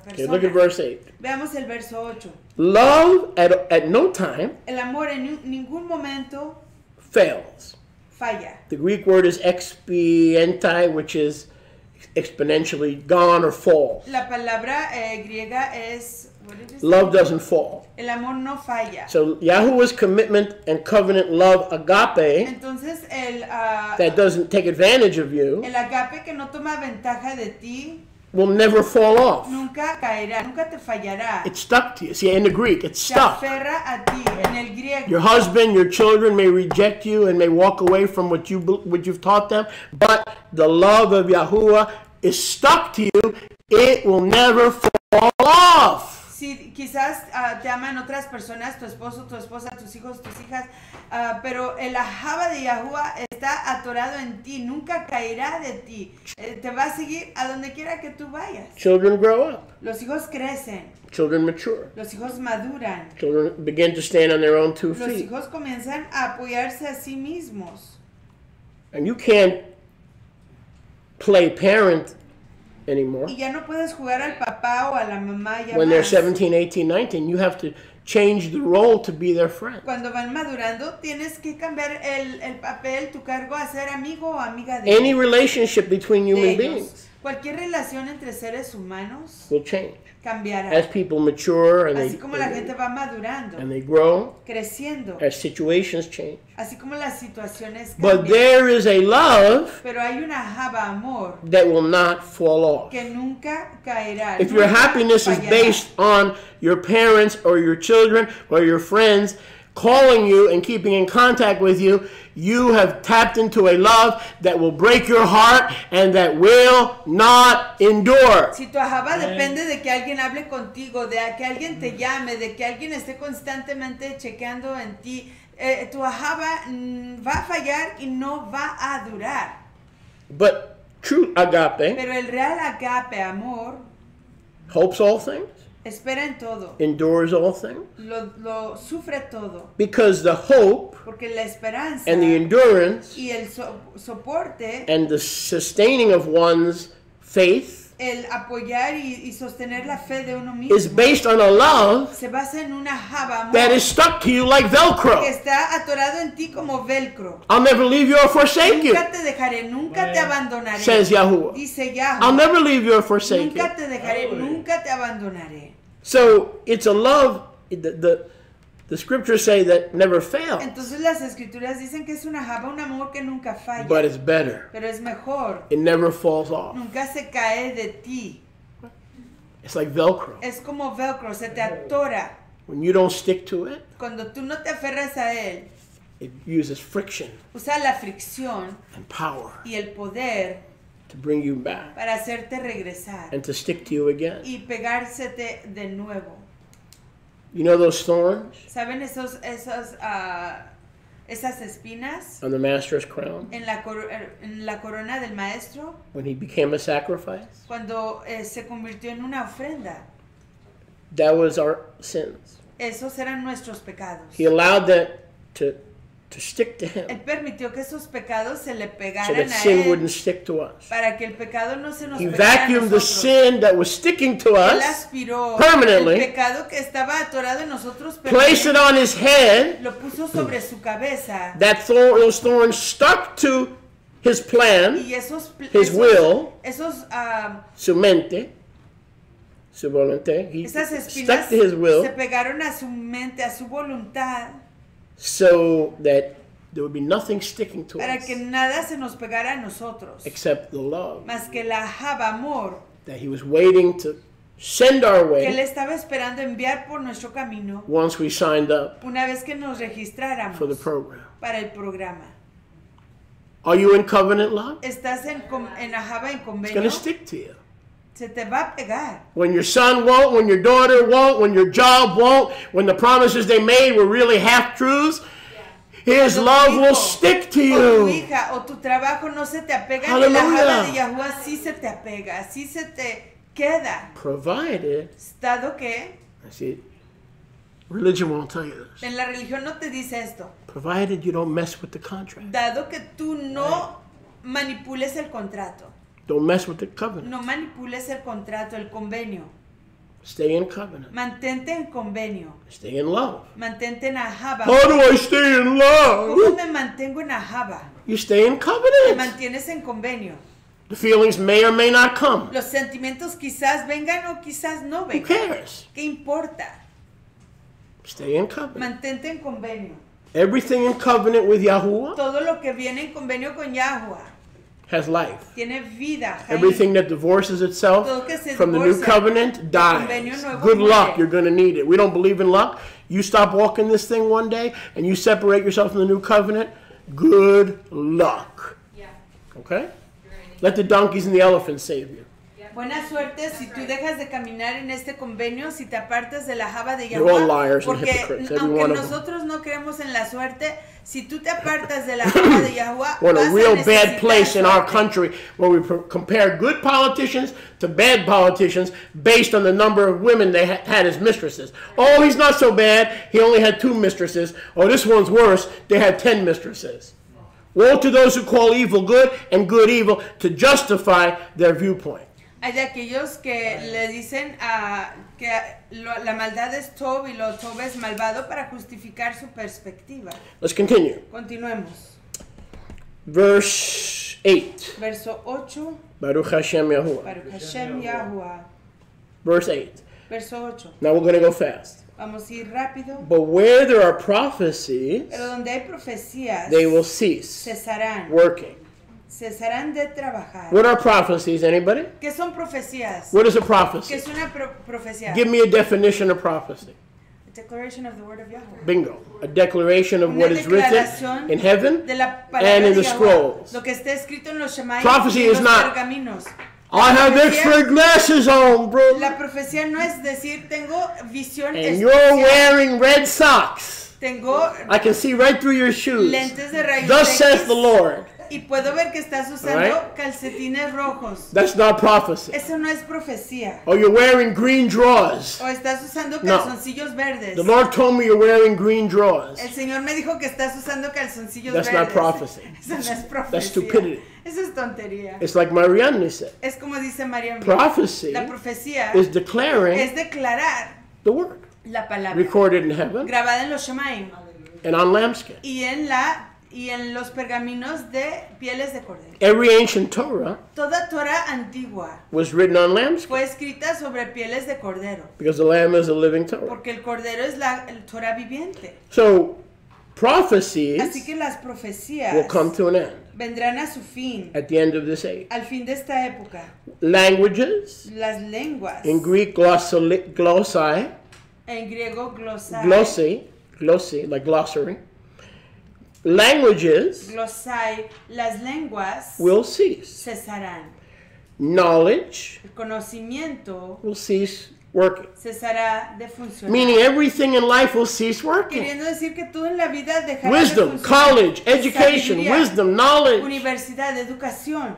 persona. Okay, look at verse 8. Veamos el verso 8. Love at no time El amor en ningún momento fails. falla. The Greek word is expientai, which is exponentially gone or fall. La palabra griega es... Love doesn't fall. El amor no falla. So Yahuwah's commitment and covenant love, agape, Entonces that doesn't take advantage of you, el agape que no toma ventaja de ti will never fall off. nunca caerá, nunca te fallará. It's stuck to you. See, in the Greek, it's Se stuck. aferra a ti. En el griego, Your husband, your children may reject you and may walk away from what you've taught them, but the love of Yahuwah is stuck to you. It will never fall off. si quizás te aman otras personas, tu esposo, tu esposa, tus hijos, tus hijas, pero el ajaba de Yahuwah está atorado en ti, nunca caerá de ti, te va a seguir a donde quiera que tú vayas. Children grow up. Los hijos crecen, Children mature. los hijos maduran, Children begin to stand on their own 2 los feet. hijos comienzan a apoyarse a sí mismos. And you can't play parent anymore. Y ya no puedes jugar al papá o a la mamá ya When they're más. 17, 18, 19, you have to change the role to be their friend. Cuando van madurando, tienes que cambiar el papel, tu cargo a ser amigo o amiga de Any relationship between de human ellos. beings Cualquier relación entre seres humanos will change cambiará. as people mature and Así como la gente va madurando, they grow, creciendo, as situations change. así como las situaciones But cambian. there is a love Pero hay una java amor that will not fall off. que nunca caerá. If your nunca happiness is fallará. based on your parents or your children or your friends calling you and keeping in contact with you, you have tapped into a love that will break your heart and that will not endure. Si tu ajaba depende de que alguien hable contigo, de que alguien te llame, de que alguien esté constantemente chequeando en ti, tu ajaba va a fallar y no va a durar. But true agape Pero el real agape, amor, hopes all things, espera en todo, endures all things, lo sufre todo, because the hope porque la esperanza and the endurance y el soporte, and the sustaining of one's faith el apoyar y sostener la fe de uno is mismo, based on a love se basa en una java amor that is stuck to you like que Velcro. está atorado en ti como velcro. I'll never leave you or forsake you, Nunca te dejaré, nunca te abandonaré. says Yahuwah. Dice I'll Yahweh, never leave you or forsake you. nunca te dejaré, nunca te abandonaré. So it's a love, the scriptures say that never fails, Entonces las escrituras dicen que es una java, un amor que nunca falla, but it's better. pero es mejor, It never falls off. nunca se cae de ti. It's like Velcro. Es como velcro, se te atora. When you don't stick to it, Cuando tú no te aferras a él, it uses friction usa la fricción and power y el poder to bring you back para hacerte regresar and to stick to you again. y pegársete de nuevo. You know those thorns ¿Saben esas espinas on the master's crown en la corona del maestro? when he became a sacrifice? Cuando se convirtió en una ofrenda. That was our sins. Esos eran nuestros pecados. He allowed that to stick to Él him permitió que esos pecados se le so pegaran that a sin él wouldn't stick to us. para que el pecado no se nos He pegara a vacuumed the nosotros. sin that was sticking to Él us, aspiró permanently, el pecado que estaba atorado en nosotros, placed it on his head. lo puso sobre su cabeza. Those thorns stuck to his plan, Y his will, esos su mente, su voluntad. He esas stuck espinas to his will se pegaron a su mente, a su voluntad, so that there would be nothing sticking to para us que nada se nos pegara a nosotros, except the love más que la java amor that he was waiting to send our que él way estaba esperando enviar por nuestro camino once we signed up una vez que nos registráramos for the program. para el programa. Are you in covenant love? Estás en ajava en It's going convenio, to stick to you. se te va a pegar. When your son won't, when your daughter won't, when your job won't, when the promises they made were really half-truths, his Cuando tu love will hijo stick to o tu you. hija o tu trabajo no se te apega, ni Hallelujah. la java de Yahuwah sí se te apega, sí se te queda. Provided, Dado que I see, religion won't tell you this. en la religión no te dice esto, Provided you don't mess with the contract. dado que tú no manipules el contrato, Don't mess with the covenant. no manipules el contrato, el convenio. Stay in covenant. Mantente en convenio. Stay in love. Mantente en ahaba. How do I stay in ¿Cómo love? me mantengo en ahaba? You stay in Te covenant. mantienes en convenio. The feelings may or may not come. Los sentimientos quizás vengan o quizás no Who vengan. cares? ¿Qué importa? Stay in covenant. Mantente en convenio. Everything in covenant with Yahuwah Todo lo que viene en convenio con Yahweh has life. tiene vida. Jaime. Everything that divorces itself Todo que se from the new divorcia covenant convenio dies. nuevo Good muere. luck. You're going to need it. We don't believe in luck. You stop walking this thing one day and you separate yourself from the new covenant. Good luck. Yeah. Okay? Let the donkeys and the elephants save you. Buena suerte si tú dejas de caminar en este convenio, si te apartas de la java de They're all Yahweh, liars and porque hypocrites, every aunque one of them. nosotros no creemos en la suerte, si tú te apartas de la java de Yahweh, We're in vas a real bad necesitar place in our suerte. country where we compare good politicians to bad politicians based on the number of women they had as mistresses. Oh, he's not so bad. He only had 2 mistresses. Oh, this one's worse. They had 10 mistresses. Woe to those who call evil good and good evil to justify their viewpoint. Hay de aquellos que le dicen que la maldad es Tob y lo Tob es malvado para justificar su perspectiva. Let's continue. Continuemos. Verse 8. Verso 8, Baruch Hashem Yahuwah. Baruch Hashem Yahuwah. Verse 8. Verso 8. Now we're going to go fast. Vamos a ir rápido. But where there are prophecies, Pero donde hay profecías, they will cease cesarán. working. Cesarán de trabajar. What are prophecies? Anybody? ¿Qué son profecías? What is a ¿Qué prophecy? es una profecía? Give me a definition of prophecy. A declaration of the word of Yahweh. Bingo. A declaration of Una what is written declaración in heaven de la palabra and in de the Yahweh. scrolls. Lo que está escrito en los Shemai Prophecy y en is los not, pergaminos. I have profecía- extra glasses on, bro. La profecía no es decir tengo visión And you're especial. wearing red socks. Tengo I can see right through your shoes. lentes de rayos Thus X says the Lord. y puedo ver que estás usando Alright. calcetines rojos. That's not prophecy. Eso no es profecía. Oh, you're wearing green drawers. O estás usando No. calzoncillos verdes. The Lord told me you're wearing green drawers. El Señor me dijo que estás usando calzoncillos That's verdes. not prophecy. Eso no es profecía. That's stupidity. Eso es tontería. It's like Marianne said. Es como dice María. Prophecy La profecía is declaring es declarar the word la palabra recorded in heaven grabada en los Shemaim and on lambskin. y en los pergaminos de pieles de cordero. Every ancient Torah Toda Torah antigua was written on lambskin fue escrita sobre pieles de cordero, because the lamb is a living Torah. porque el cordero es el Torah viviente. So Así prophecies que las profecías will come to an end vendrán a su fin at the end of this age. al fin de esta época. Languages, Las lenguas, in Greek glossai, en griego glossy, like glossary. Languages glosai, las lenguas will cease. cesarán. Knowledge El conocimiento will cease working. cesará de funcionar. Meaning everything in life will cease working. Queriendo decir que todo en la vida dejará Wisdom, de funcionar. college, education, Sabiduría, wisdom, knowledge, universidad, educación,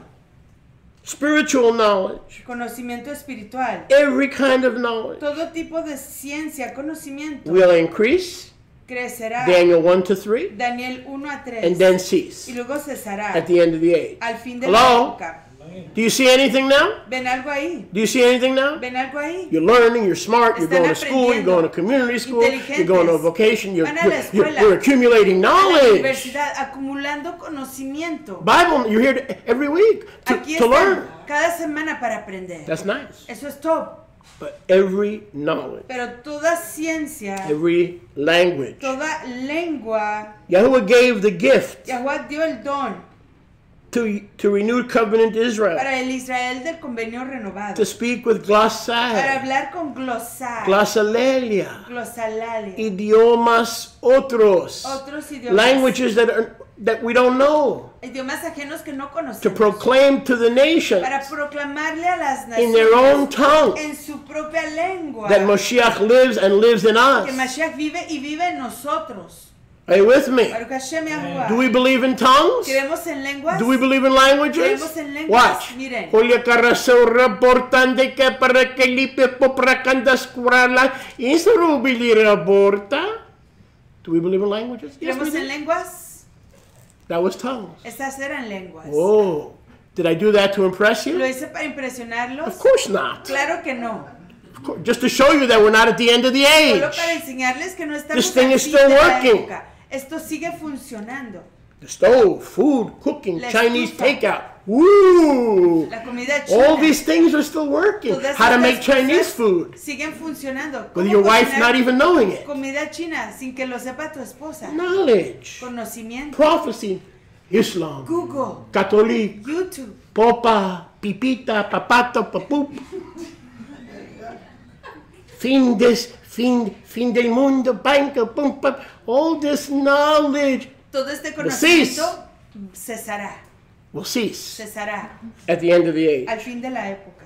spiritual knowledge, conocimiento espiritual, every kind of knowledge todo tipo de ciencia, conocimiento will increase. crecerá. Daniel 1-3, Daniel 1 a 3 and then cease y luego cesará at the end of the age. al fin de Hello? la época. Do you see anything now? ¿Ven algo ahí? Do you see anything now? ¿Ven algo ahí? You're learning, you're smart, you're Están going to school, you're going to community school, you're going to a vocation, you're Van a la escuela. you're accumulating A la knowledge. universidad, acumulando conocimiento. Bible, you're here every week Aquí to están learn. cada semana para aprender. That's nice. Eso es top. But every knowledge, Pero toda ciencia, every language, toda lengua, Yahuwah gave the gift Yahweh dio el don to renew covenant Israel, para el Israel del convenio renovado. to speak with Para glossai, hablar con glosar, glossolalia, glosalalia, idiomas otros, otros idiomas, languages that we don't know, idiomas ajenos que no to conocemos, proclaim to the nations para proclamarle a las in their own naciones tongue en su propia lengua that Moshiach lives and lives in que us. Mashiach vive y vive en nosotros. Are you with me? Baruch Hashem Yahuwah. Do we believe in tongues? ¿Creemos en lenguas? Do we believe in languages? Creemos en lenguas. Watch. Miren. Julia Carrasco reportante que para que lipe popra cantas curarla insurubili reporta. Do we believe in languages? Yes, we ¿Creemos en do. lenguas? That was tongues. Estas eran lenguas. Oh, did I do that to impress ¿Lo you? hice para impresionarlos? Of course not. Claro que no. Of Just to show you that we're not at the end of the age. Solo para enseñarles que no estamos This thing al is fin still de la working. época. Esto sigue funcionando. The stove, food, cooking, La Chinese estufa. takeout. Woo! La comida china. All these things are still working. Todas How to estas make Chinese cosas food siguen funcionando. with ¿Cómo your wife cocinar not even knowing it. comida china sin que lo sepa tu esposa? Knowledge, Conocimiento. prophecy, Islam, Google. Catholic, YouTube. Popa, Pipita, Papato, Papup. Fin del mundo, banco, pum, pum. All this knowledge Todo este will cease. conocimiento cesará. Will cease Cesará at the end of the age. al fin de la época.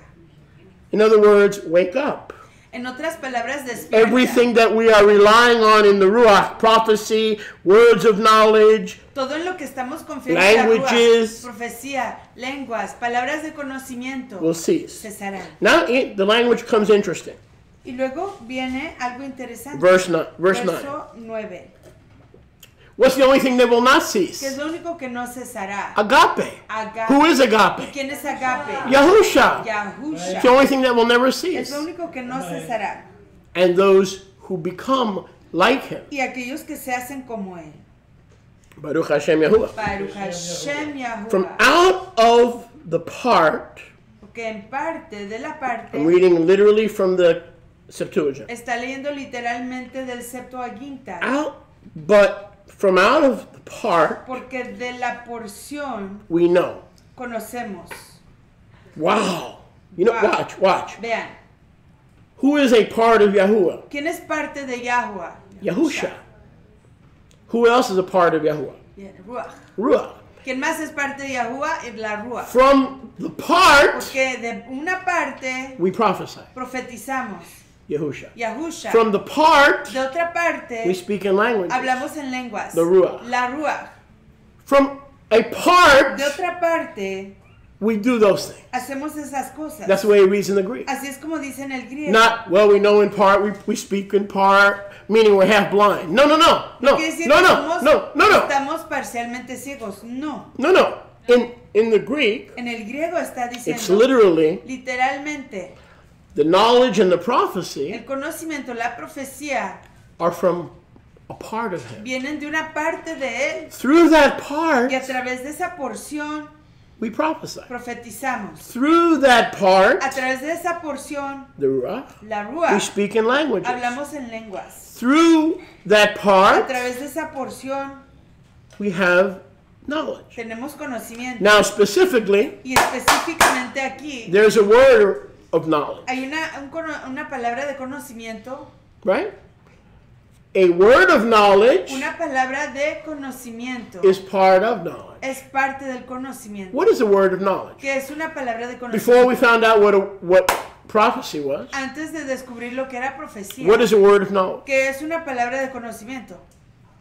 In other words, wake up. En otras palabras, despierta. Everything that we are relying on in the Ruach, prophecy, words of knowledge, Todo en lo que estamos confiando en la languages, Ruach, profecía, lenguas, palabras de conocimiento, will cease. cesará. Now the language comes interesting. Y luego viene algo interesante. Verse 9. Verso 9. What's the only thing that will not Que es cease? lo único que no cesará. Agape. Agape. Who is agape? ¿Quién es Agape? Yahusha. Yahusha. It's the only thing that will never Es cease. lo único que no cesará. And those who become like him. Y aquellos que se hacen como él. Baruch Hashem Yahuwah. Baruch Hashem Yahuwah. From out of the part, Porque en parte de la parte I'm reading literally from the Septuagint. está leyendo literalmente del Septuaginta. But from out of the part, Porque de la porción we know. conocemos. Wow. You know, Wow. watch. Vean, Who is a part of Yahuwah? ¿quién es parte de Yahuwah? Yahusha. Who else is a part of Yahuwah? Bien, Ruach. Ruach. ¿Quién más es parte de Yahuwah? Es la Ruach. From the part, Porque de una parte we prophesy. profetizamos. Yahusha. Yahusha. From the part, De otra parte we speak in languages. hablamos en lenguas. The Ruach. La Ruach. From a part, De otra parte we do those things. hacemos esas cosas. That's the way it reads in the Greek. Así es como dice en el griego. Not, well, we know in part, we speak in part, meaning we're half blind. No. Quiere decir que No. estamos parcialmente ciegos. No. In the Greek, En el griego está it's diciendo literally literalmente the knowledge and the prophecy el conocimiento, la profecía are from a part of him. vienen de una parte de él Through that part, y a través de esa porción we prophesy. profetizamos. Through that part, A través de esa porción, the Ruach, la we Ruach, speak in languages. hablamos en lenguas. Through that A part, través de esa porción we have knowledge. tenemos conocimiento. Now, specifically, Y específicamente aquí there's a word of knowledge, hay una palabra de conocimiento, right? A word of knowledge una palabra de conocimiento. is part of knowledge. Es parte del conocimiento. What is a word of knowledge? Que es una palabra de Before we conocimiento. found out what prophecy was, Antes de descubrir lo que era profecía. what is a word of knowledge? Que es una palabra de conocimiento.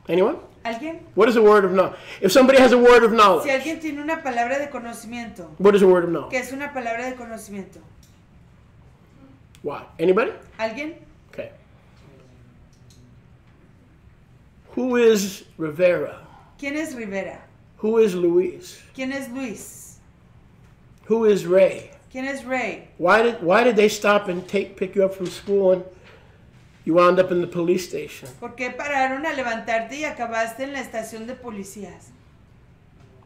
Anyone? ¿Alguien? What is a word of knowledge? If somebody has a word of Si knowledge, alguien tiene una palabra de conocimiento. what is a word of knowledge? Que es una palabra de conocimiento. Why? Anybody? ¿Alguien? Okay. Who is Rivera? ¿Quién es Rivera? Who is Luis? ¿Quién es Luis? Who is Ray? ¿Quién es Ray? Why did they stop and pick you up from school and you wound up in the police station? ¿Por qué pararon a levantarte y acabaste en la estación de policías?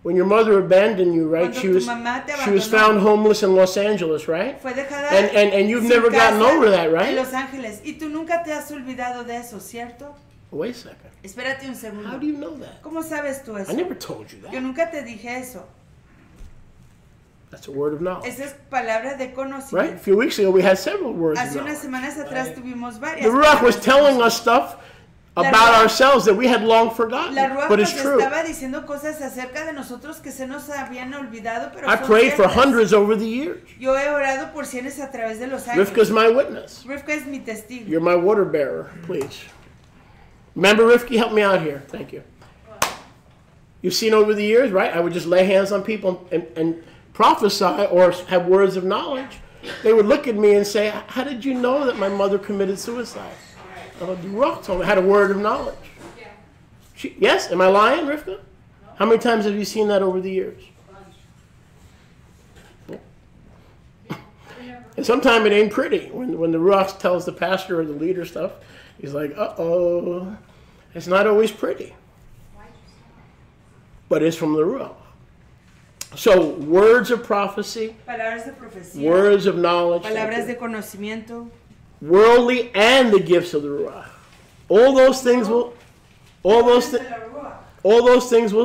When your mother abandoned you, right? Cuando She tu was mamá te she was abandonó. found homeless in Los Angeles, right? Fue dejada And you've sin never gotten casa over that, en right? Los Ángeles. Y tú nunca te has olvidado de eso, ¿cierto? Wait a second. Espérate un How segundo. do you know that? ¿Cómo sabes tú eso? I never told you Yo that. nunca te dije eso. That's a word of knowledge. Esa es palabra de Right? A conocimiento. few weeks ago we had several words of Hace unas knowledge. semanas atrás tuvimos varias. The Ruach was palabras de telling us conocimiento. stuff La about Ruach- ourselves that we had long forgotten. La Ruach But nos it's true. estaba diciendo cosas acerca de nosotros que se nos habían olvidado, pero I son prayed for ciertas. hundreds over the years. Yo he orado por cienes a través de los años. Rivka's my witness. Rivka es mi testigo. You're my water bearer, please. Remember, Rivka, help me out here. Thank you. You've seen over the years, right? I would just lay hands on people and prophesy or have words of knowledge. They would look at me and say, how did you know that my mother committed suicide? The Ruach told me I had a word of knowledge. Yes? Am I lying, Rivka? How many times have you seen that over the years? And sometimes it ain't pretty. When the Ruach tells the pastor or the leader stuff, he's like, uh-oh. It's not always pretty. But it's from the Ruach. So, words of prophecy, palabras de profecía, words of knowledge, palabras de conocimiento, worldly and the gifts of the Ruach. All those things will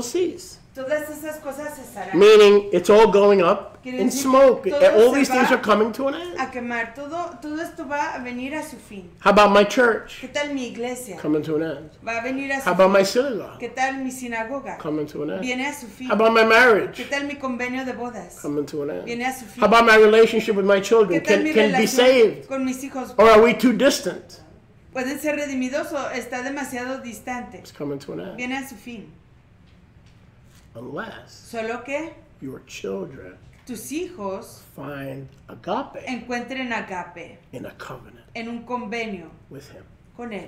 cease. todas esas cosas cesarán. Meaning, it's all going up in smoke. All these things are coming to an end. A quemar. Todo esto va a venir a su fin. How about my church? ¿Qué tal mi iglesia? Coming to an end. Va a venir a su How about fin. my synagogue? ¿Qué tal mi sinagoga? Coming to an end. Viene a su fin. How about my ¿Qué marriage? tal mi convenio de bodas? Coming to an end. Viene a su fin. How about my relationship with my children? ¿Qué tal mi Can be relación saved? con mis hijos? Or are we too distant? ¿Pueden ser redimidos o está demasiado distante? It's coming to an end. Viene a su fin. Unless Solo que your children tus hijos find agape encuentren agape in a covenant en un convenio with him. con él.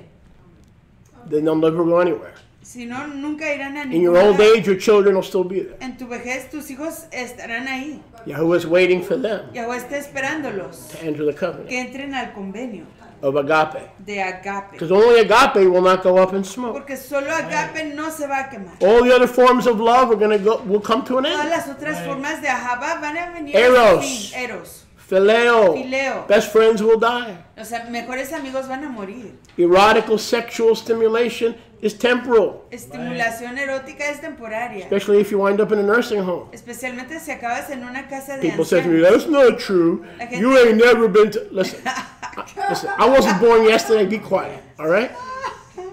Then they'll never go anywhere. Si no, nunca irán a In ningún your old lugar. age, your children will still be there. En tu vejez, tus hijos estarán ahí. Yahweh is waiting for them Yahweh está esperándolos to enter the que covenant entren al convenio of agape. de agape. Because only agape will not go up in smoke. Porque solo agape no se va a quemar. All the other forms of love will come to an Todas end. las otras formas de ahaba van a venir Eros. a su fin. Eros. Phileo. Fileo. Best friends will die. Los mejores amigos van a morir. Erotical sexual stimulation is temporal. Estimulación erótica es temporaria. Especially if you wind up in a nursing home. Especialmente si acabas en una casa de People say to me, ancianos. that's not true. La gente- You ain't never been to... Listen, I wasn't born yesterday. Be quiet, all right?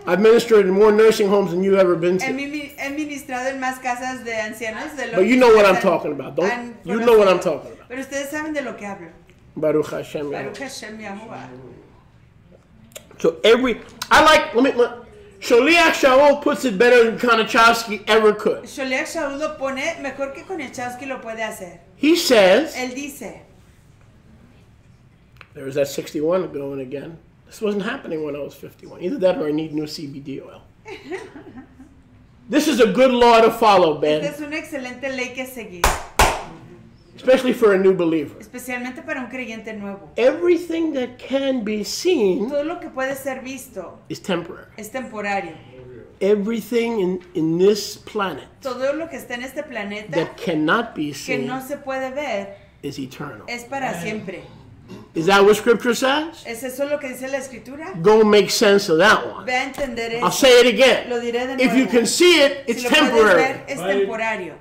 I've ministered in more nursing homes than you've ever been to. He ministrado en más casas de ancianos de lo But que you know what I'm ustedes talking about. han You know what I'm conocido. talking about. Pero ustedes saben de lo que hablo. Baruch Hashem. Baruch Hashem Yahuwah. So Sholiach Shaul puts it better than Konachowski ever could. Sholiach Shaul lo pone mejor que Konechowski lo puede hacer. He says, Él dice, there's that 61 going again. This wasn't happening when I was 51. Either that or I need new CBD oil. This is a good law to follow, esta Ben. es una excelente ley que seguir, Especially for a new believer. especialmente para un creyente nuevo. Everything that can be seen Todo lo que puede ser visto is temporary. es temporario. Everything in this planet Todo lo que está en este planeta that cannot be que seen no se puede ver is eternal. es para siempre. Is that what Scripture says? ¿Es eso lo que dice la Escritura? Go make sense of that one. Ve a entender I'll eso. say it again. Lo diré de If you nuevo. can see it, it's Si lo puedes temporary, ver, es temporario.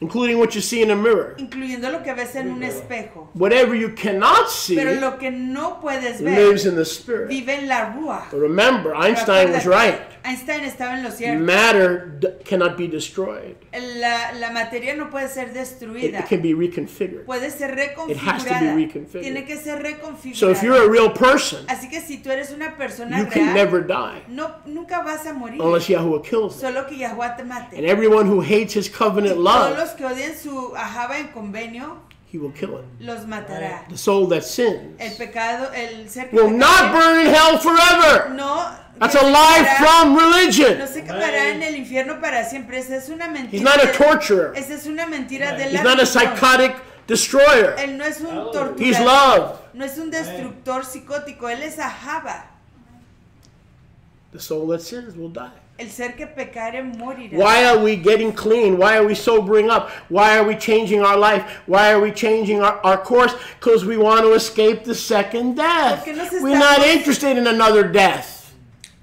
including what you see in a mirror. Incluyendo lo que ves en un espejo. Whatever you cannot see Pero lo que no puedes ver lives in the spirit. vive en la Ruach. But remember, Einstein was right. Einstein estaba en lo cierto. Matter cannot be destroyed. La materia no puede ser It destruida. can be reconfigured. Puede ser It has to be reconfigurada. reconfigured. Tiene que ser So if you're a reconfigurada. real person, Así que si tú eres una persona you can real, never die nunca vas a morir. unless Yahweh kills them. Solo que Yahuwah te mate. And everyone who hates his covenant Todos love, los que odian su ajaba en convenio, he will kill it. los matará. The soul that sins El pecado, el ser que will not burn in hell forever. no, That's que a se lie quedará- from no religion. se quedará en el infierno para siempre. Esa es una mentira. He's not a torturer. Esa es una mentira de la He's not a religión. psychotic destroyer. Él no es un He's torturador. love. No es un destructor psicótico. Él es ajaba. The soul that sins will die. El ser que pecare morirá. Why are we getting clean? Why are we sobering up? Why are we changing our life? Why are we changing our course? Because we want to escape the second death. Porque nos We're not estamos- interested in another death.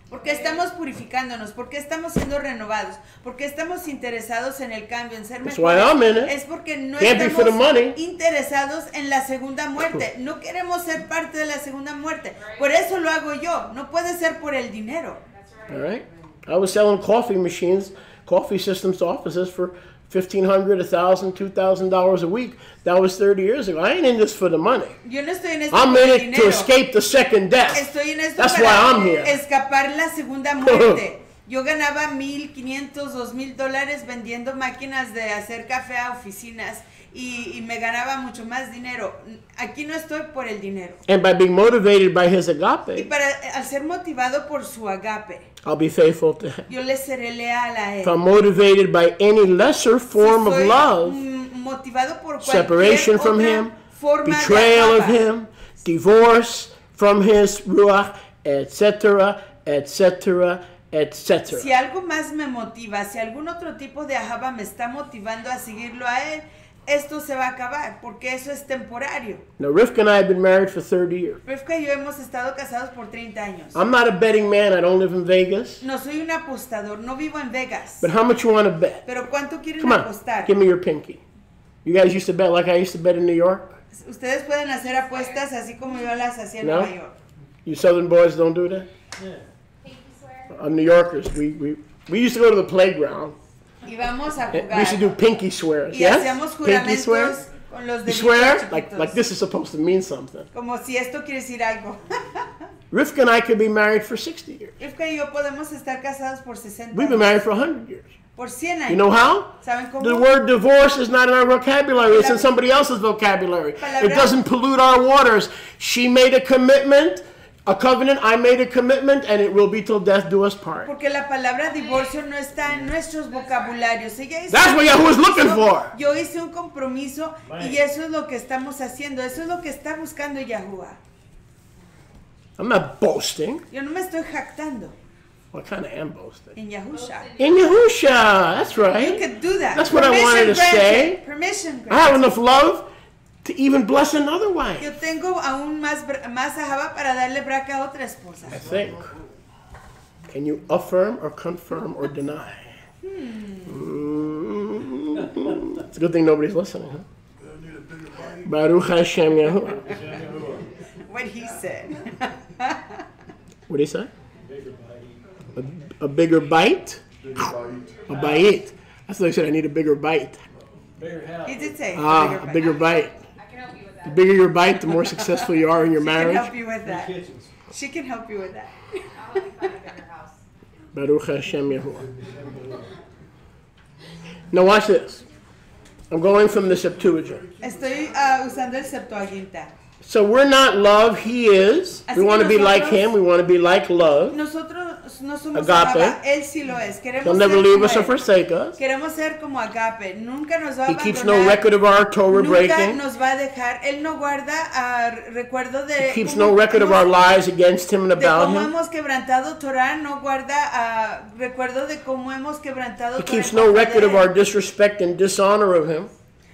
Porque estamos purificándonos, porque estamos siendo renovados, porque estamos interesados en el cambio, en ser That's mejores. why I'm in it. Es porque no Can't be for the money. estamos interesados en la segunda muerte. No queremos ser parte de la segunda muerte. Por eso lo hago yo. No puede ser por el dinero. All right? I was selling coffee machines, coffee systems to offices for $1,500, $1,000, $2,000 a week. That was 30 years ago. I ain't in this for the money. Yo no estoy en esto I'm por in el it dinero. to escape the second death. Estoy en esto That's para why I'm here. escapar la segunda muerte. Yo ganaba $1,500, $2,000 vendiendo máquinas de hacer café a oficinas y me ganaba mucho más dinero. Aquí no estoy por el dinero. And by being motivated by his Y agape, al ser motivado por su agape, I'll be faithful to him. yo le seré leal a él. If I'm motivated by any lesser form Si of soy, love, motivado por separation cualquier from otra him, forma betrayal de of him, divorce from his ruach, etc., etc., etc. Si algo más me motiva, si algún otro tipo de ahava me está motivando a seguirlo a él, esto se va a acabar, porque eso es temporario. Now, Rivka and I have been married for 30 years. Rivka y yo hemos estado casados por 30 años. I'm not a betting man. I don't live in Vegas. No soy un apostador, no vivo en Vegas. But how much you want to bet? Pero ¿cuánto quieren Come on, apostar? give me your pinky. You guys used to bet like I used to bet in New York? Ustedes pueden hacer apuestas así como yo las hacía en No? Nueva York. You Southern boys don't do that? New Yorkers, we used to go to the playground. Y vamos a We jugar. used to do pinky swears. Y Yes? hacíamos Pinky swear? juramentos con los You deditos swear? chiquitos. Like this is supposed to mean something. Como si esto quiere decir algo. Rivka and I could be married for 60 years. Rivka y yo podemos estar casados por 60 We've been años. married for 100 years. Por 100 años. You know how? ¿Saben cómo? The word divorce is not in our vocabulary. It's in somebody else's vocabulary. It doesn't pollute our waters. She made a commitment, a covenant. I made a commitment, and it will be till death do us part. Porque la palabra divorcio no está en nuestros vocabularios. Ella hizo That's un what Yahuwah's looking compromiso, for. Yo hice un compromiso y eso es lo que estamos haciendo. Eso es lo que está buscando Yahuwah. I'm not boasting. Yo no me estoy jactando Well, I kind of am boasting. en Yahusha. In Yahusha, that's You right. could do that. That's what I wanted to say. Permission I have granted. enough love to even bless another wife. Yo tengo aún más ahava para darle braca a otra esposa. I think. Can you affirm or confirm or deny? It's a good thing nobody's listening, huh? Baruch Hashem Yahuwah. What he said. What did he say? A bigger bite? A bite. That's what I said. I need a bigger bite. He did say. A bigger bite. I can help you with that. The bigger your bite, the more successful you are in your She can marriage. help you with that. She can help you with that. I'll help you find a bigger house. Baruch Hashem Yahuwah. Now watch this. I'm going from the Septuagint. Estoy usando el Septuaginta. So we're not love, he is. We Así want to que be like nosotros- him. We want to be like love. Nosotros no somos Agape. ahava, él sí lo es. He'll Queremos never ser leave como us or él. forsake us. Queremos ser como Agape. Nunca nos va a He abandonar. keeps no record of our Torah Nunca breaking. nos va a dejar. Él no guarda recuerdo de. He keeps cómo no record of hemos- our lies against him and de about cómo him. hemos quebrantado Torah, no guarda recuerdo de cómo hemos quebrantado He Torah keeps en no contra record de of él. our disrespect and dishonor of him.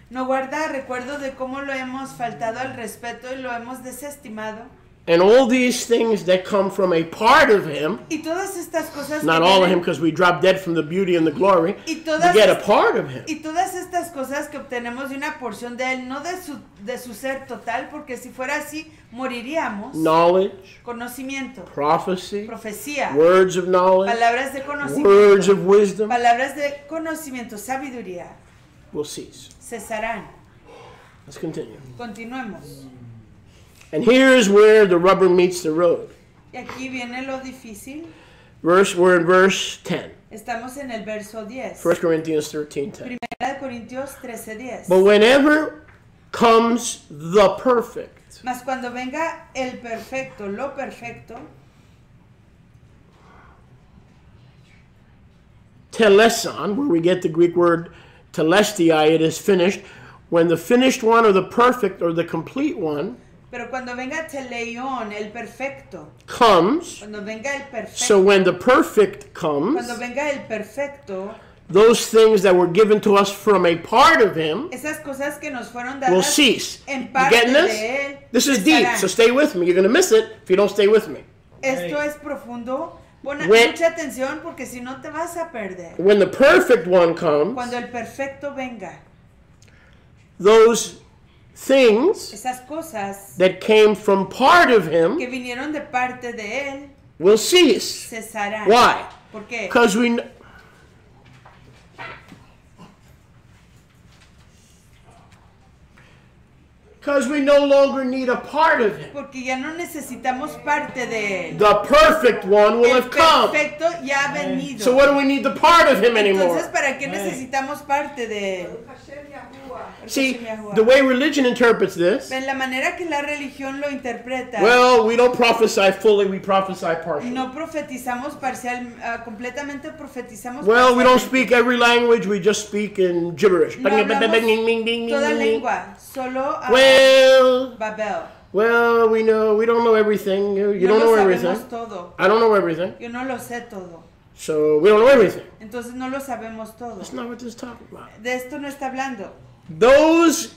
No guarda recuerdo de cómo lo hemos faltado al respeto y lo hemos desestimado. And all these things that come from a part of him, Y todas estas cosas not que all of vienen- him because we drop dead from the beauty and the glory, Y we todas, get a part of him. y todas estas cosas que obtenemos de una porción de él, no de su ser total, porque si fuera así, moriríamos. Knowledge, Conocimiento, prophecy, profecía, words of knowledge, palabras de words conocimiento, of wisdom palabras de conocimiento, sabiduría, will cease. cesarán. Let's continue. Continuemos. And here's where the rubber meets the road. Y aquí viene lo difícil. We're in verse 10. Estamos en el verso 10. 1 Corinthians 13:10. Primera de Corintios 13:10. But whenever comes the perfect, Mas cuando venga el perfecto, lo perfecto, teleson, where we get the Greek word telestai, it is finished. When the finished one or the perfect or the complete one pero cuando venga teleión, el perfecto, comes, cuando venga el perfecto, so when the perfect comes, cuando venga el perfecto, those things that were given to us from a part of him esas cosas que nos fueron will dadas cease. en You parte getting de this? él, This is deep, cesarán. so stay with me. You're going to miss it if you don't stay with me. Esto es profundo. Pon When- mucha atención porque si no te vas a perder. When the perfect one comes, Cuando el perfecto venga, those things esas cosas that came from part of him que vinieron de parte de él will cease. cesarán. Why? ¿Por qué? Because we no longer need a part of him. Porque ya no necesitamos parte de él. The perfect one will El have come. perfecto ya ha venido. So what do we need the part of him Entonces, anymore? ¿para qué necesitamos parte de él? See, the way religion interprets this, En la manera que la religión lo interpreta, well, we don't prophesy fully, we prophesy partially. no profetizamos completamente profetizamos Well, we don't parcialmente. speak every language, we just speak in gibberish. No hablamos toda lengua, solo Well, Babel. well, we don't know everything. You No don't lo know everything. sabemos todo. I don't know everything. Yo no lo sé todo. So we don't know everything. Entonces no lo sabemos todo. That's not what this is talking about. De esto no está hablando. Those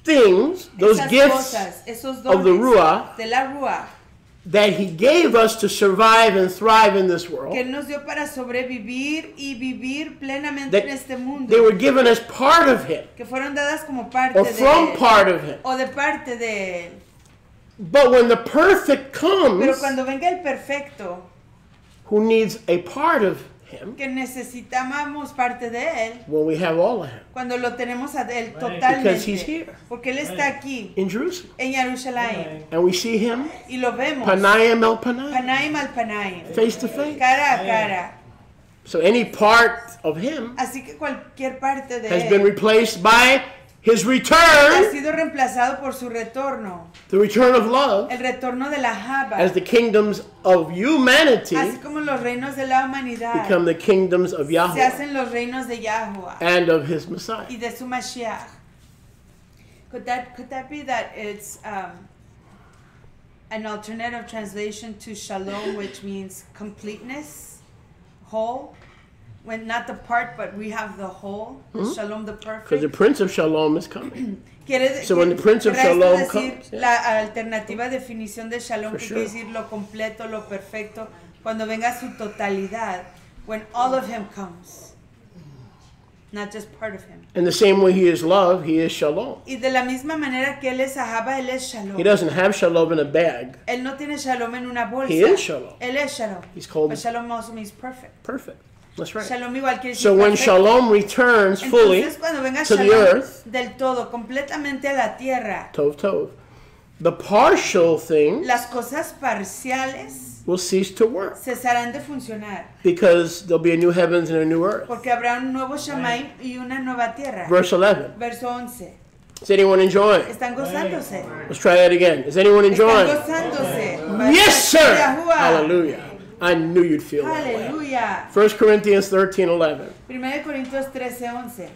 things, those Esas gifts cosas, esos of the dones Ruach de la Ruach that he gave us to survive and thrive in this world, que Él nos dio para sobrevivir y vivir plenamente that en este mundo, they were given as part of him que fueron dadas como parte or de from Él part of him. o de parte de Él. But when the perfect Pero comes, cuando venga el perfecto, who needs a part of him, que necesitamos parte de Él, when we have all of him cuando lo tenemos a Él Because he's totalmente, here. porque Él está aquí in Jerusalem, en Jerusalén and we see him y lo vemos Panaim el Panaim, Panaim al Panaim, face to face. cara a cara. So any part of him Así que cualquier parte de has been Él replaced by his ha return, sido reemplazado por su retorno, the return of love, el retorno de la Java, as the kingdoms of humanity así como los reinos de la humanidad become the kingdoms of se Yahweh hacen los reinos de Yahuwah and of his Messiah. y de su Mashiach. Could that be that it's an alternative translation to shalom, which means completeness, whole? When not the part, but we have the whole, shalom, the Because perfect. the Prince of Shalom is coming. So when the Prince of Shalom comes, yeah. La alternativa definición de shalom, For que sure. quiere decir lo completo, lo perfecto, cuando venga su totalidad, when all of him comes, not just part of him. In the same way he is love, he is Shalom. Y de la misma manera que él es Ahava, él es shalom. He doesn't have Shalom in a bag. Él no tiene shalom en una bolsa. He is shalom. Él es shalom. He's called But shalom also means perfect. perfect. That's right. Shalom igual quiere decir So when perfecto. Shalom returns fully, Entonces cuando venga to the shalom earth, del todo, completamente a la tierra, Tov Tov, the partial thing las cosas parciales will cease to work cesarán de funcionar. because there'll be a new heavens and a new earth. Porque habrá un nuevo Shamaim y una nueva tierra. Verse 11. Verso 11. Is anyone enjoying? Están gozándose. Let's try that again. Is anyone Están enjoying? gozándose. Yes, sir. Yahuwah. Hallelujah. I knew you'd feel that way. Aleluya. 1 Corinthians 13:11. 1 Corintios 13:11.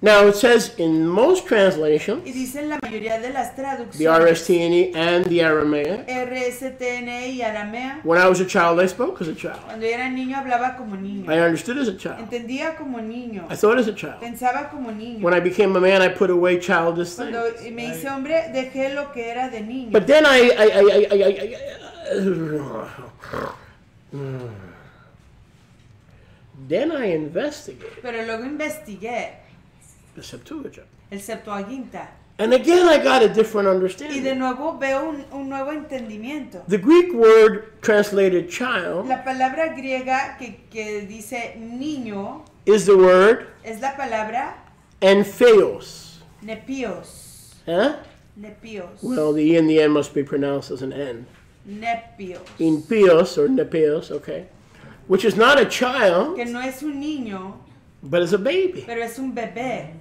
Now it says in most translations, Y dicen la mayoría de las the traducciones, RSTNE and the Aramaic, RSTN y Aramea, when I was a child, I spoke as a child. cuando yo era niño hablaba como niño. I understood as a child. Entendía como niño. I thought as a child. Pensaba como niño. When I became a man, I put away childish Cuando things. me hice hombre, dejé lo que era de niño. But then then I investigated Pero luego investigué the Septuagint. el Septuaginta. And again, I got a different Y de understanding. nuevo veo un nuevo entendimiento. The Greek word translated child La palabra griega que dice niño is the word es la palabra entheos. nepios. Huh? Nepios. Well, the E and the N must be pronounced as an N. Nepios. Impios or nepios, okay. Which is not a child, Que no es un niño, but is a baby. pero es un bebé.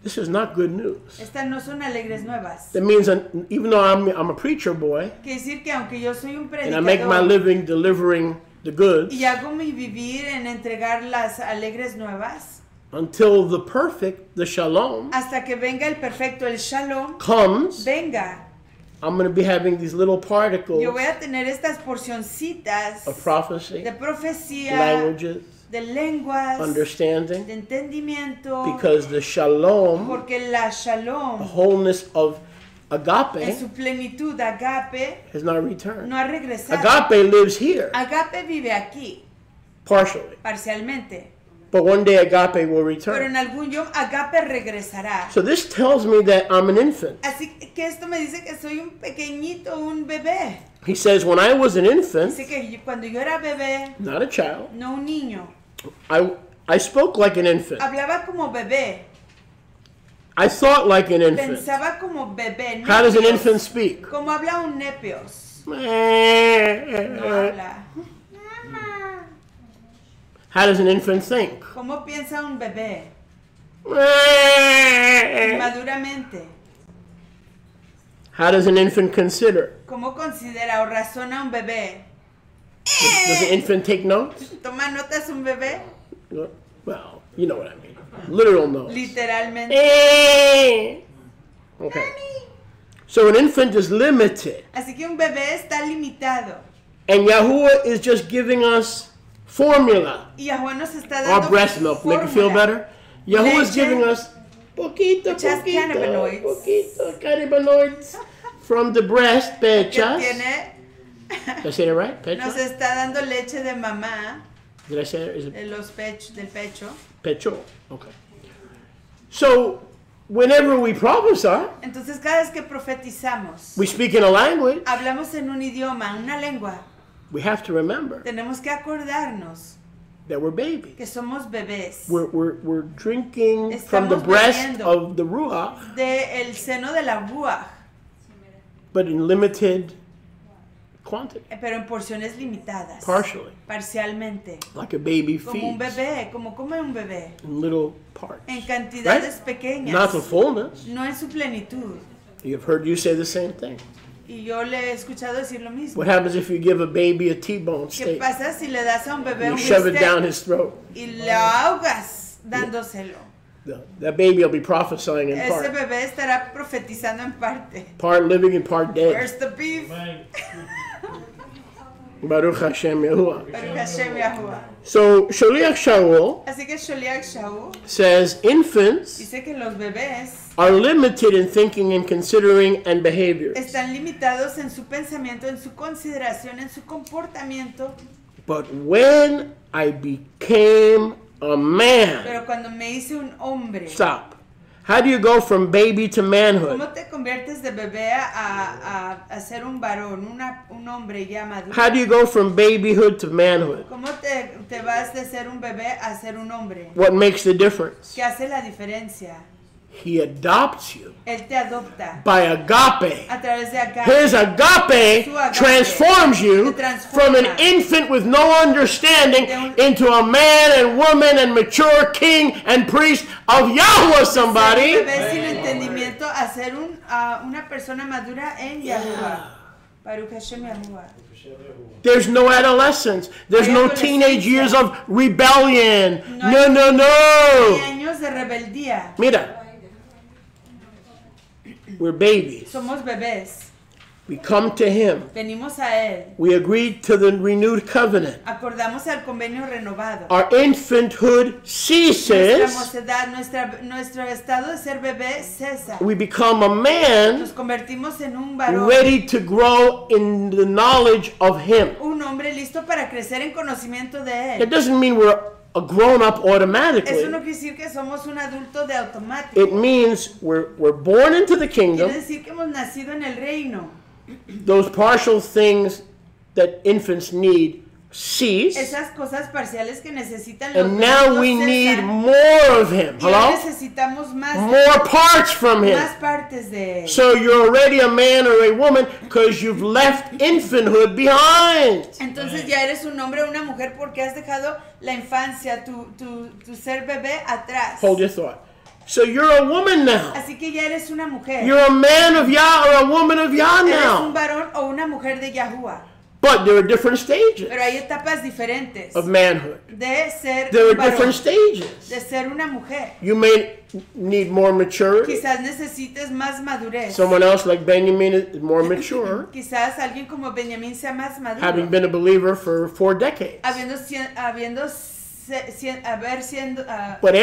This is not good news. Estas no son alegres nuevas. That means even though I'm a preacher boy, Quiere decir que aunque yo soy un and I make my predicador living delivering the goods, y hago mi vivir en entregar las alegres nuevas, until the perfect, the shalom, hasta que venga el perfecto, el shalom, comes, venga. I'm going to be having these little particles Yo voy a tener estas porcioncitas of prophecy, de profecía, languages, de lenguas, understanding, de entendimiento, because the shalom, porque la the shalom wholeness of en agape, su plenitud, agape, has not returned. no ha regresado. Agape lives here, Agape vive aquí, partially, parcialmente, but one day agape will pero return. en algún yo agape regresará. So this tells me that I'm an infant. Así que esto me dice que soy un pequeñito, un bebé. He says, when I was an infant, Dice que cuando yo era bebé, not a child, no un niño, I spoke like an infant. hablaba como bebé, I thought like an infant. pensaba como bebé. How does an nepios. infant speak? Como habla un nepios. No How habla. How does an infant think? ¿Cómo piensa un bebé? Maduramente. How does an infant consider? ¿Cómo considera o razona un bebé? Does an infant take notes? ¿Toma notas un bebé? Well, you know what I mean. Literal notes. Literalmente. Okay. So an infant is limited. Así que un bebé está limitado. And Yahuwah is just giving us formula. Y Yahuwah nos está Our dando breast milk. Make you feel fórmula. better? Yahuwah is Leche, giving us poquito, which has cannabinoids. poquito cannabinoids from the breast, Que pechas. tiene, Did I say that right? nos Pecha? está dando leche de mamá, Did I say it? Is it de los del pecho. pecho? Okay. So, whenever we prophesy, Entonces cada vez que profetizamos, we speak in a language, hablamos en un idioma, una lengua, we have to remember tenemos que acordarnos that we're babies. que somos bebés. We're drinking from the Estamos breast bebiendo of the Ruach, de el seno de la ruach, but in limited quantity, pero en porciones limitadas, partially, parcialmente, like a baby como un feeds, bebé, como come un bebé, in little parts. en cantidades Right? pequeñas, Not the fullness. no en su plenitud. You've heard you say the same thing. Y yo le he escuchado decir lo mismo. What happens if you give a baby a T-bone ¿Qué steak? pasa si le das a un bebé You un shove it down bistec his throat. y le ahogas dándoselo? That baby will be prophesying in Ese part. bebé estará profetizando en parte. Part living and part dead. Where's the beef? Baruch Hashem Yahuwah. Baruch Hashem Yahuwah. So Sholiach Shaul Así que Sholiach Shaul says infants dice que los bebés are limited in thinking and considering and behaviors. están limitados en su pensamiento, en su consideración, en su comportamiento. But when I became a man, Pero cuando me hice un hombre, stop. How do you go from baby to manhood? ¿cómo te conviertes de bebé a ser un varón, un hombre ya maduro? How do you go from babyhood to manhood? ¿Cómo te vas de ser un bebé a ser un hombre? What makes the difference? ¿Qué hace la diferencia? He adopts you Él te adopta by agape. a través de Agape. His agape Su agape transforms you te transforma from an infant with no understanding de un- into a man and woman and mature king and priest of Yahweh, Ser somebody. un bebé sin entendimiento a ser una persona madura en Yahuwah. Baruch Hashem Yahuwah. There's no adolescence. There's no teenage years of rebellion. No, no, Hay no. años de rebeldía. Mira, we're babies. Somos bebés. We come to Him. Venimos a Él. We agreed to the renewed covenant. Acordamos al convenio renovado. Our infanthood Nuestra ceases. mocedad, nuestro estado de ser bebé cesa. We become a man Nos convertimos en un varón. ready to grow in the knowledge of Him. Un hombre listo para crecer en conocimiento de It Él. doesn't mean we're a grown up Eso no automatically. quiere decir que somos un adulto de automático. It means we're born into the Quiere kingdom. decir que hemos nacido en el reino. Those partial things that infants need cease. Esas cosas parciales que necesitan los And now we bebés need cesan. more of Him. Y ahora Hello? necesitamos más More parts from Him. partes de Él. So you're already a man or a woman because you've left infanthood behind. Entonces ya eres un hombre o una mujer porque has dejado la infancia, tu ser bebé atrás. Hold your thought. So you're a woman now. Así que ya eres una mujer. You're a man of Yah or a woman of Yah Eres un now. varón o una mujer de Yahuwah. But there are different stages Pero hay etapas diferentes of manhood. de ser There un are varón, different stages. de ser una mujer. You may need more maturity. Quizás necesites más madurez. Someone else like Benjamin is more mature, Quizás alguien como Benjamín sea más maduro. having been a believer for 4 decades. But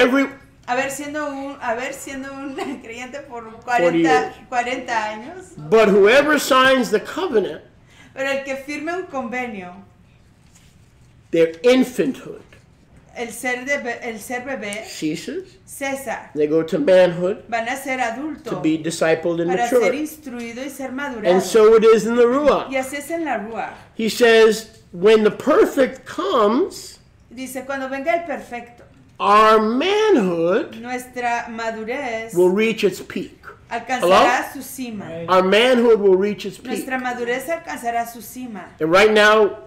Haber siendo un creyente por 40 years. 40 años. But whoever signs the covenant, Pero el que firme un convenio, their infanthood el ser bebé, ceases. cesa. They go to manhood Van a ser adultos to be discipled and para ser mature. instruido y ser madurado. And so it is in the Y Ruach. así es en la Ruach. He says, when the perfect comes, Dice, cuando venga el perfecto, our manhood nuestra madurez will reach its peak. alcanzará su cima. Our manhood will reach its peak. Nuestra madurez alcanzará su cima. And right now,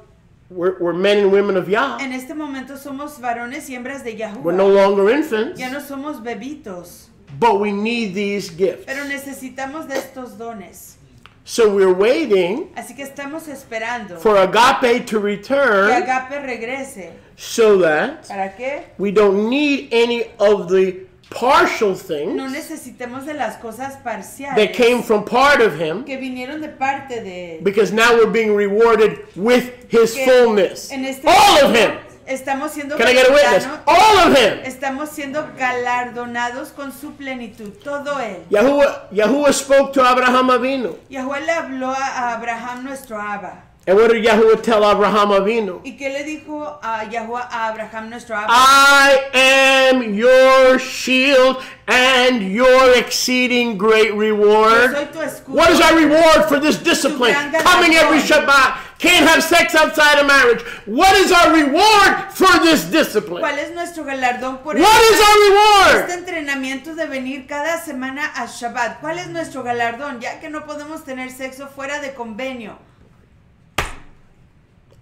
we're men and women of Yah. En este momento somos varones y hembras de We're no Yahuwah. longer infants, Ya no somos bebitos, but we need these gifts. pero necesitamos de estos dones. So we're waiting Así que estamos esperando for Agape to que return Agape regrese. so that ¿Para qué? we don't need any of the partial No things necesitemos de las cosas that parciales came from part of him, que vinieron de parte de él. because now we're being rewarded with his Que fullness. en este All of him. estamos siendo Can I get a witness? galardonados- All of him. estamos siendo galardonados con su plenitud, todo él. Yahuwah spoke to Abraham Avinu. Yahuwah le habló a Abraham, nuestro Abba. And what did Yahuwah tell Abraham Avinu? ¿Y qué le dijo a Yahuwah a Abraham, nuestro Abba? I am your shield and your exceeding great Yo reward. soy tu escudo. What is our reward for this discipline? Tu gran Coming every galardón. Shabbat. Can't have sex outside of marriage. What is our reward for this discipline? ¿Cuál es nuestro galardón por What is our este reward? entrenamiento de venir cada semana a Shabbat? ¿Cuál es nuestro galardón? Ya que no podemos tener sexo fuera de convenio.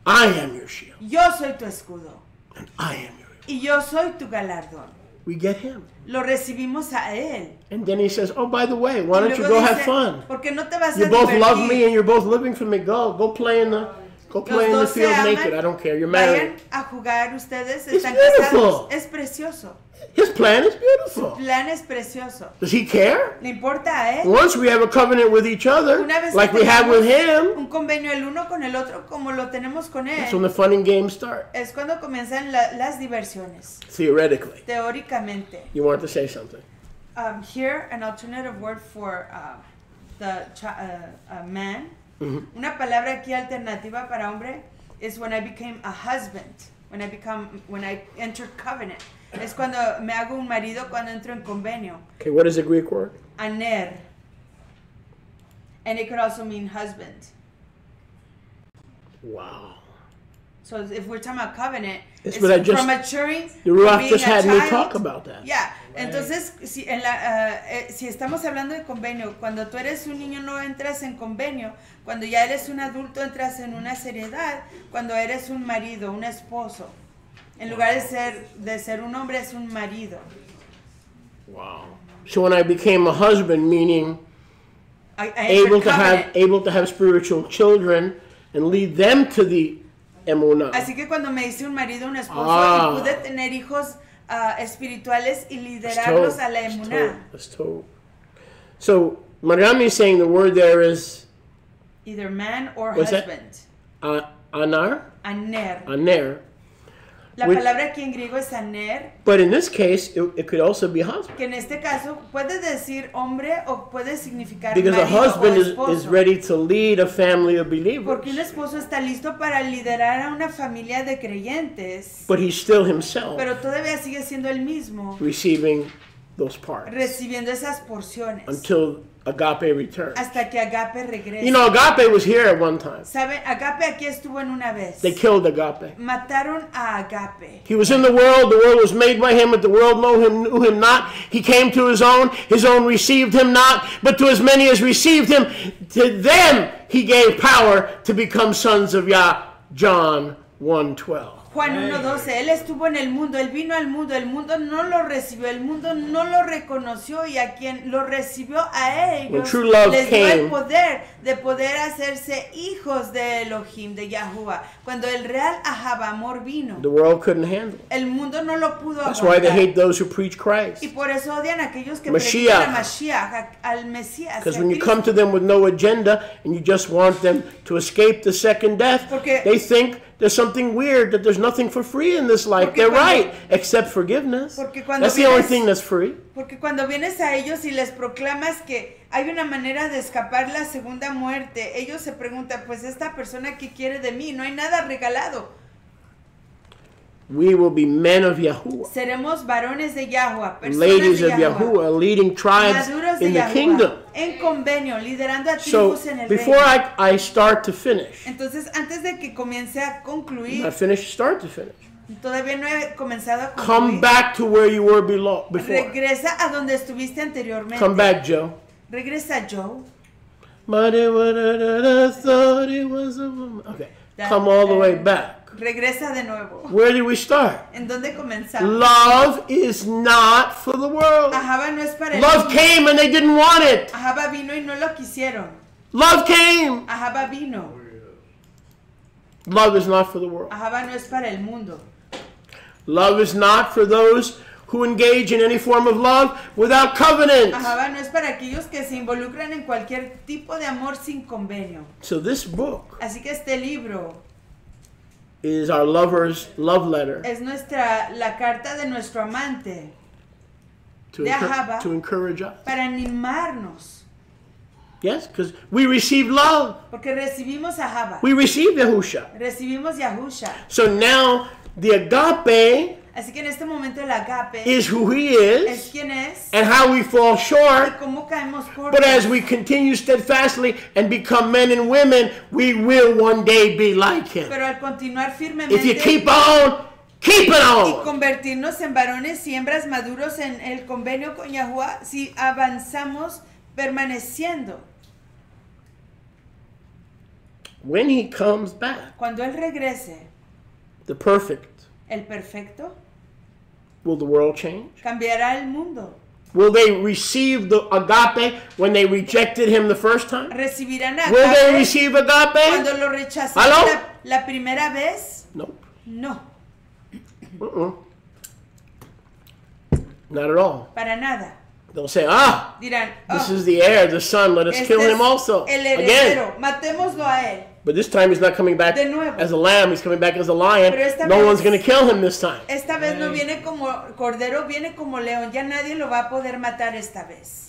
I am your shield Yo soy tu escudo and I am your reward. y yo soy tu galardón. We get him. Lo recibimos a él. And then he says, oh, by the way, why Y don't you luego go have dice, fun? ¿por qué no te vas You a both love me divertir? and you're both living for me. Go play in the Los dos se field aman, naked. I don't care. You're married. Vayan a jugar ustedes, It's están beautiful. casados. Es precioso. His plan is beautiful. Plan es precioso. Does he care? ¿Le importa a él? Once we have a covenant with each other, Una vez like que we have with tengamos him, un convenio el uno con el otro como lo tenemos con that's when él, the fun and games start. es cuando comienzan las diversiones. Theoretically. Teóricamente. You wanted to say something. Here, an alternative word for man. Una palabra aquí alternativa para hombre is when I became a husband. When I entered covenant. Es cuando me hago un marido, cuando entro en convenio. Okay, what is the Greek word? Aner. And it could also mean husband. Wow. So if we're talking about covenant, That's it's what I just- from maturing, The from Ruach being just a had me child. talk about that. Yeah. Entonces, si estamos hablando de convenio, cuando tú eres un niño no entras en convenio, cuando ya eres un adulto entras en una seriedad, cuando eres un marido, un esposo. En lugar de ser un hombre, es un marido. Wow. So when I became a husband, meaning I entered covenant. able to have spiritual children and lead them to the emunah. Así que cuando me hice un marido, un esposo, Ah. y pude tener hijos espirituales y liderarlos a la emuná. That's told. So Mariam is saying the word there is Either man or What's that? husband. anar, Aner. La Which- palabra aquí en griego es aner, but in this case it could also be husband, que en este caso puede decir hombre o puede significar because a marido husband o is esposo. ready to lead a family of believers, Porque un esposo está listo para liderar a una familia de creyentes, but he's still himself pero todavía sigue siendo el mismo, receiving those parts recibiendo esas porciones, until Agape returns. hasta que Agape regrese. You know, Agape was here at one time. ¿Saben? Agape aquí estuvo en una vez. They killed Agape. Mataron a Agape. He was in the world was made by him, but the world knew him not. He came to his own received him not, but to as many as received him, to them he gave power to become sons of Yah. John 1:12. Juan 1:12, él estuvo en el mundo, él vino al mundo, el mundo no lo recibió, el mundo no lo reconoció y a quien lo recibió a When ellos true love les dio el came- poder de poder hacerse hijos de Elohim, de Yahuwah. Cuando el real Ahava, amor vino, The world couldn't handle it. el mundo no lo pudo That's why they aguantar. hate those who preach Christ. Y por eso odian a aquellos que Mashiach. predican a Mashiach, al Mesías. Because a when you Cristo. come to them with no agenda and you just want them to escape the second death, Porque- they think there's something weird, that there's nothing for free in this life. Porque They're cuando- right, except forgiveness. Porque cuando That's the only vienes- thing that's free. Porque cuando vienes a ellos y les proclamas que hay una manera de escapar la segunda muerte, ellos se preguntan, pues esta persona que quiere de mí, no hay nada regalado. We will be men of Yahuwah, Seremos varones de Yahuwah, personas ladies de of Yahuwah, leading tribes maduros de in the Yahuwah, kingdom. en convenio, liderando a So tribus en el before reino. I start to finish, Entonces, antes de que comience a concluir, not finish, start to finish. todavía no he comenzado a Come concluir. back to where you were before. Regresa a donde estuviste anteriormente. Come back, Joe. Regresa, Joe. Mighty what I thought it was a woman. Okay, come all the way back. Regresa de nuevo. Where did we start? ¿En dónde comenzamos? Love is not for the world. Ahava no es para el Love mundo. came and they didn't want it. Ahava vino y no lo quisieron. Love came. Ahava vino. Love is not for the world. Ahava no es para el mundo. Love is not for those who engage in any form of love without covenant. Ahava no es para aquellos que se involucran en cualquier tipo de amor sin convenio. So this book Así que este libro is our lover's love letter es la carta de nuestro amante to, de Ahava to encourage us. para animarnos. Yes, because we receive love. Porque recibimos a Ahava. We receive Yahusha. Recibimos Yahusha. So now the agape Así que en este momento el agape is who he es is quien es and how we fall y short. cómo caemos cortos. But as we continue steadfastly and become men and women, we will one day be like him. Pero al continuar If you firmemente keep on, keep it y on. convertirnos en varones y hembras maduros en el convenio con Yahuwah, si avanzamos permaneciendo. When he comes back, Cuando Él regrese, the perfect, el perfecto will the world change? cambiará el mundo. Will they receive the agape when they rejected him the first time? ¿Recibirán Will they agape receive agape? cuando lo rechazaron ¿Aló? la primera vez? Nope. No, Not at all. para nada. They'll say, Dirán, this oh, is the heir, the son, let us este kill es him also. el Again. heredero, matémoslo a él. But this time he's not coming back De nuevo. as a lamb, he's coming back as a lion. Pero esta No vez- one's going to kill him this time. Esta vez no viene como cordero, viene como león. Ya nadie lo va a poder matar esta vez.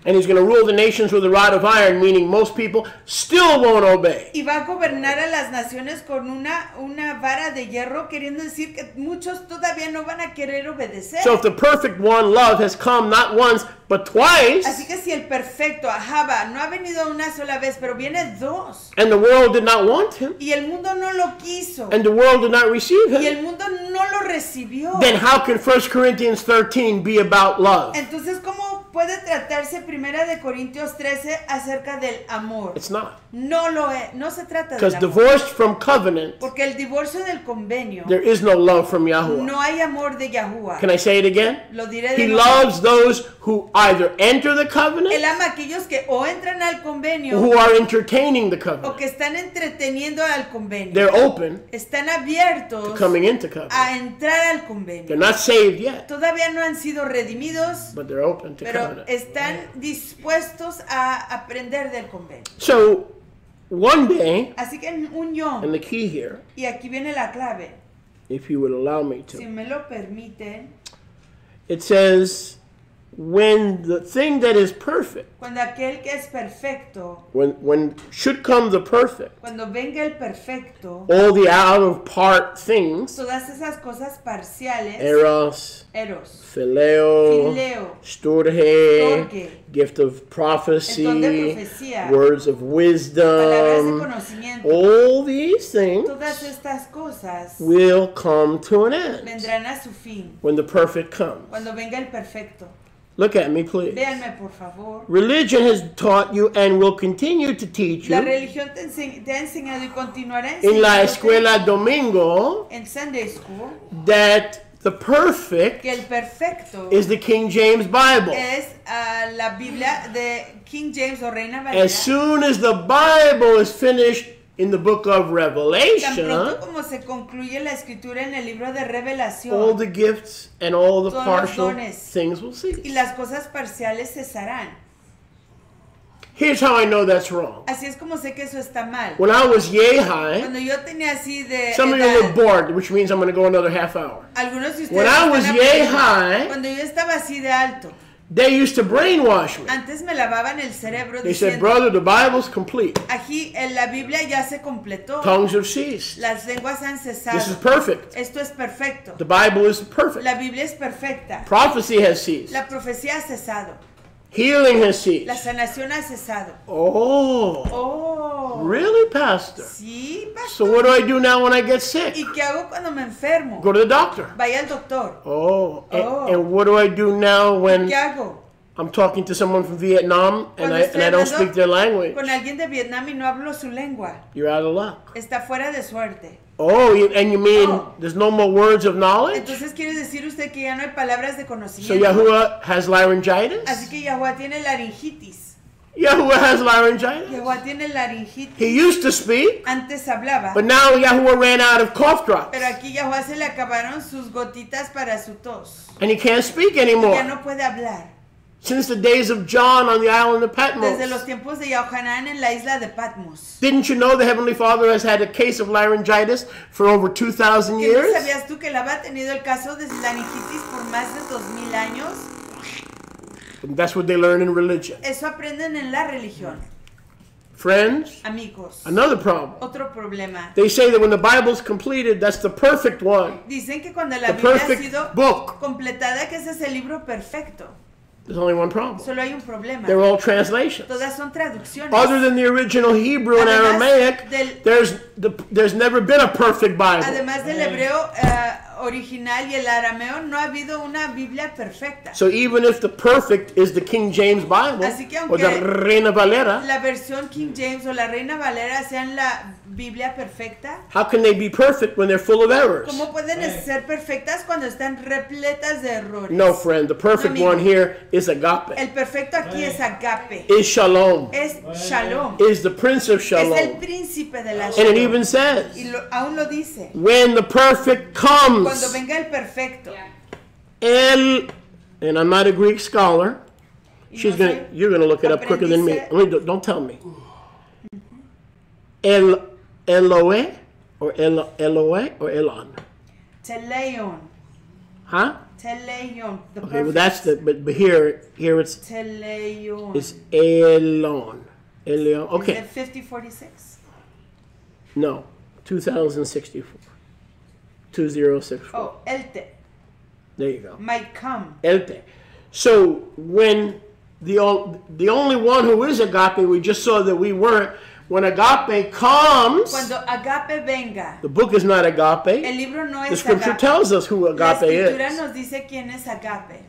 And he's going to rule the nations with a rod of iron, meaning most people still won't obey. Y va a gobernar a las naciones con una vara de hierro, queriendo decir que muchos todavía no van a querer obedecer. So if the perfect one, love, has come not once but twice, Así que si el perfecto, Ahava, no ha venido una sola vez, pero viene dos, and the world did not want him, y el mundo no lo quiso, and the world did not receive y him, el mundo no lo recibió, then how can 1 Corinthians 13 be about love? entonces ¿cómo puede tratarse Primera de Corintios 13 acerca del amor? It's not. No lo es, no se trata del Because amor. divorced from covenant, Porque el divorcio del convenio, there is no love from Yahuwah. no hay amor de Yahuwah. Can I say it again? Lo diré de He nuevo. loves those who either enter the Él covenant ama a aquellos que o entran al or convenio who are entertaining the o covenant. que están entreteniendo al convenio. They're open Están to abiertos coming into covenant. a entrar al They're convenio. not saved yet, Todavía no han sido redimidos, but they're open to pero covenant. están dispuestos a aprender del convenio. So, one day, Así que un and yo, the key here, y aquí viene la clave, if you would allow me si to, me lo permiten, it says, when the thing that is perfect, cuando aquel que es perfecto, when should come the perfect, cuando venga el perfecto, all the out of part things, todas esas cosas parciales, eros, eros, phileo, fileo, storge, storge, gift of el don de prophecy, profecía, words of palabras de wisdom, conocimiento, all these things todas estas cosas will come to an end vendrán a su fin when the perfect comes. cuando venga el perfecto. Look at me, please. Véanme, por favor. Religion has taught you and will continue to teach La you religión te ha enseñado y continuará in la enseñándote escuela domingo en Sunday School that the perfect que el perfecto is the King James Bible. es la Biblia de King James o Reina As Valera. soon as the Bible is finished in the book of Tan Revelation, pronto como se concluye la escritura en el libro de all Revelación the gifts and all the Todos los partial dones. things will y cease. las cosas parciales cesarán. Here's how I know that's wrong. Así es como sé que eso está mal. When I was yay high, Cuando yo tenía así de some of you edad, were bored, which means I'm going to go another half hour. algunos de ustedes When I están was yay aprendiendo. high, Cuando yo estaba así de alto, they used to brainwash me. antes me lavaban el cerebro They said, diciendo, brother, the Bible's complete. aquí en la Biblia ya se completó, Tongues have ceased. las lenguas han This is cesado, perfect. esto es perfecto, The Bible is perfect. la Biblia es perfecta, Prophecy has ceased. la profecía ha cesado, Healing has ceased. la sanación ha cesado. Oh, Oh, really, Pastor? sí, So pastor. what do I do now when I get sick? ¿Y qué hago cuando me enfermo? Go to the doctor. Vaya al doctor. Oh, Oh. and what do I do now when ¿Qué hago? I'm talking to someone from Vietnam and Cuando I estoy don't hablando speak their language, con alguien de Vietnam y no hablo su lengua, you're out of luck. está fuera de suerte. Oh, and you mean Oh. there's no more words of knowledge? Entonces quiere decir usted que ya no hay palabras de So conocimiento. Yahuwah has laryngitis? Así que Yahuwah tiene laringitis. Yahuwah has laryngitis? Yahuwah tiene laringitis. He used to speak, Antes hablaba, but now Yahuwah ran out of cough drops. pero aquí Yahuwah se le acabaron sus gotitas para su tos. And he can't speak Ya anymore. no puede hablar. Since the days of John on the island of Desde los Patmos. tiempos de Yohanan en la isla de Patmos. Didn't you know the Heavenly Father has had a case of laryngitis for over 2,000 ¿Qué no years? sabías tú que él había tenido el caso de laringitis por más de 2000 años? That's what they learn in religion. Eso aprenden en la religión. Friends, Amigos, another problem. otro problema. They say that when the Bible's completed, that's the perfect one. Dicen que cuando la The Biblia ha perfect sido book. completada, que ese es el libro perfecto. There's only one problem. Solo hay un problema. They're all translations. Todas son traducciones. Other than the original Hebrew and Además Aramaic, del- there's never been a perfect Bible. Además del hebreo original y el arameo, no ha habido una Biblia perfecta. So even if the perfect is the King James Bible Así que or the aunque Reina Valera, la versión King James o la Reina Valera sean la Biblia perfecta, how can they be perfect when they're full of errors? ¿cómo pueden ser perfectas cuando están repletas de errores? No, friend, the perfect No, amigo. one here is agape, El perfecto aquí es agape, is shalom, es shalom, is the Prince of es el Shalom. príncipe de la And it shalom. even says, Y aún lo dice, when the perfect cuando comes, venga el perfecto. and I'm not a Greek scholar, Y she's no gonna, soy you're gonna look it up quicker than me. Don't tell me. Eloe or Eloe or Elon? Teleion, Huh? Teleion, the Okay, perfect. well that's the but here it's Teleion. Elon. Elon. Is Okay. it 5046? No. 2064. 2064. Oh, Elte There you go. might come. Elte. So when the only one who is agape, we just saw that we weren't. When agape comes, Cuando agape venga, the book is not agape. el libro no The es scripture agape. tells us who La agape escritura is. nos dice quién es agape.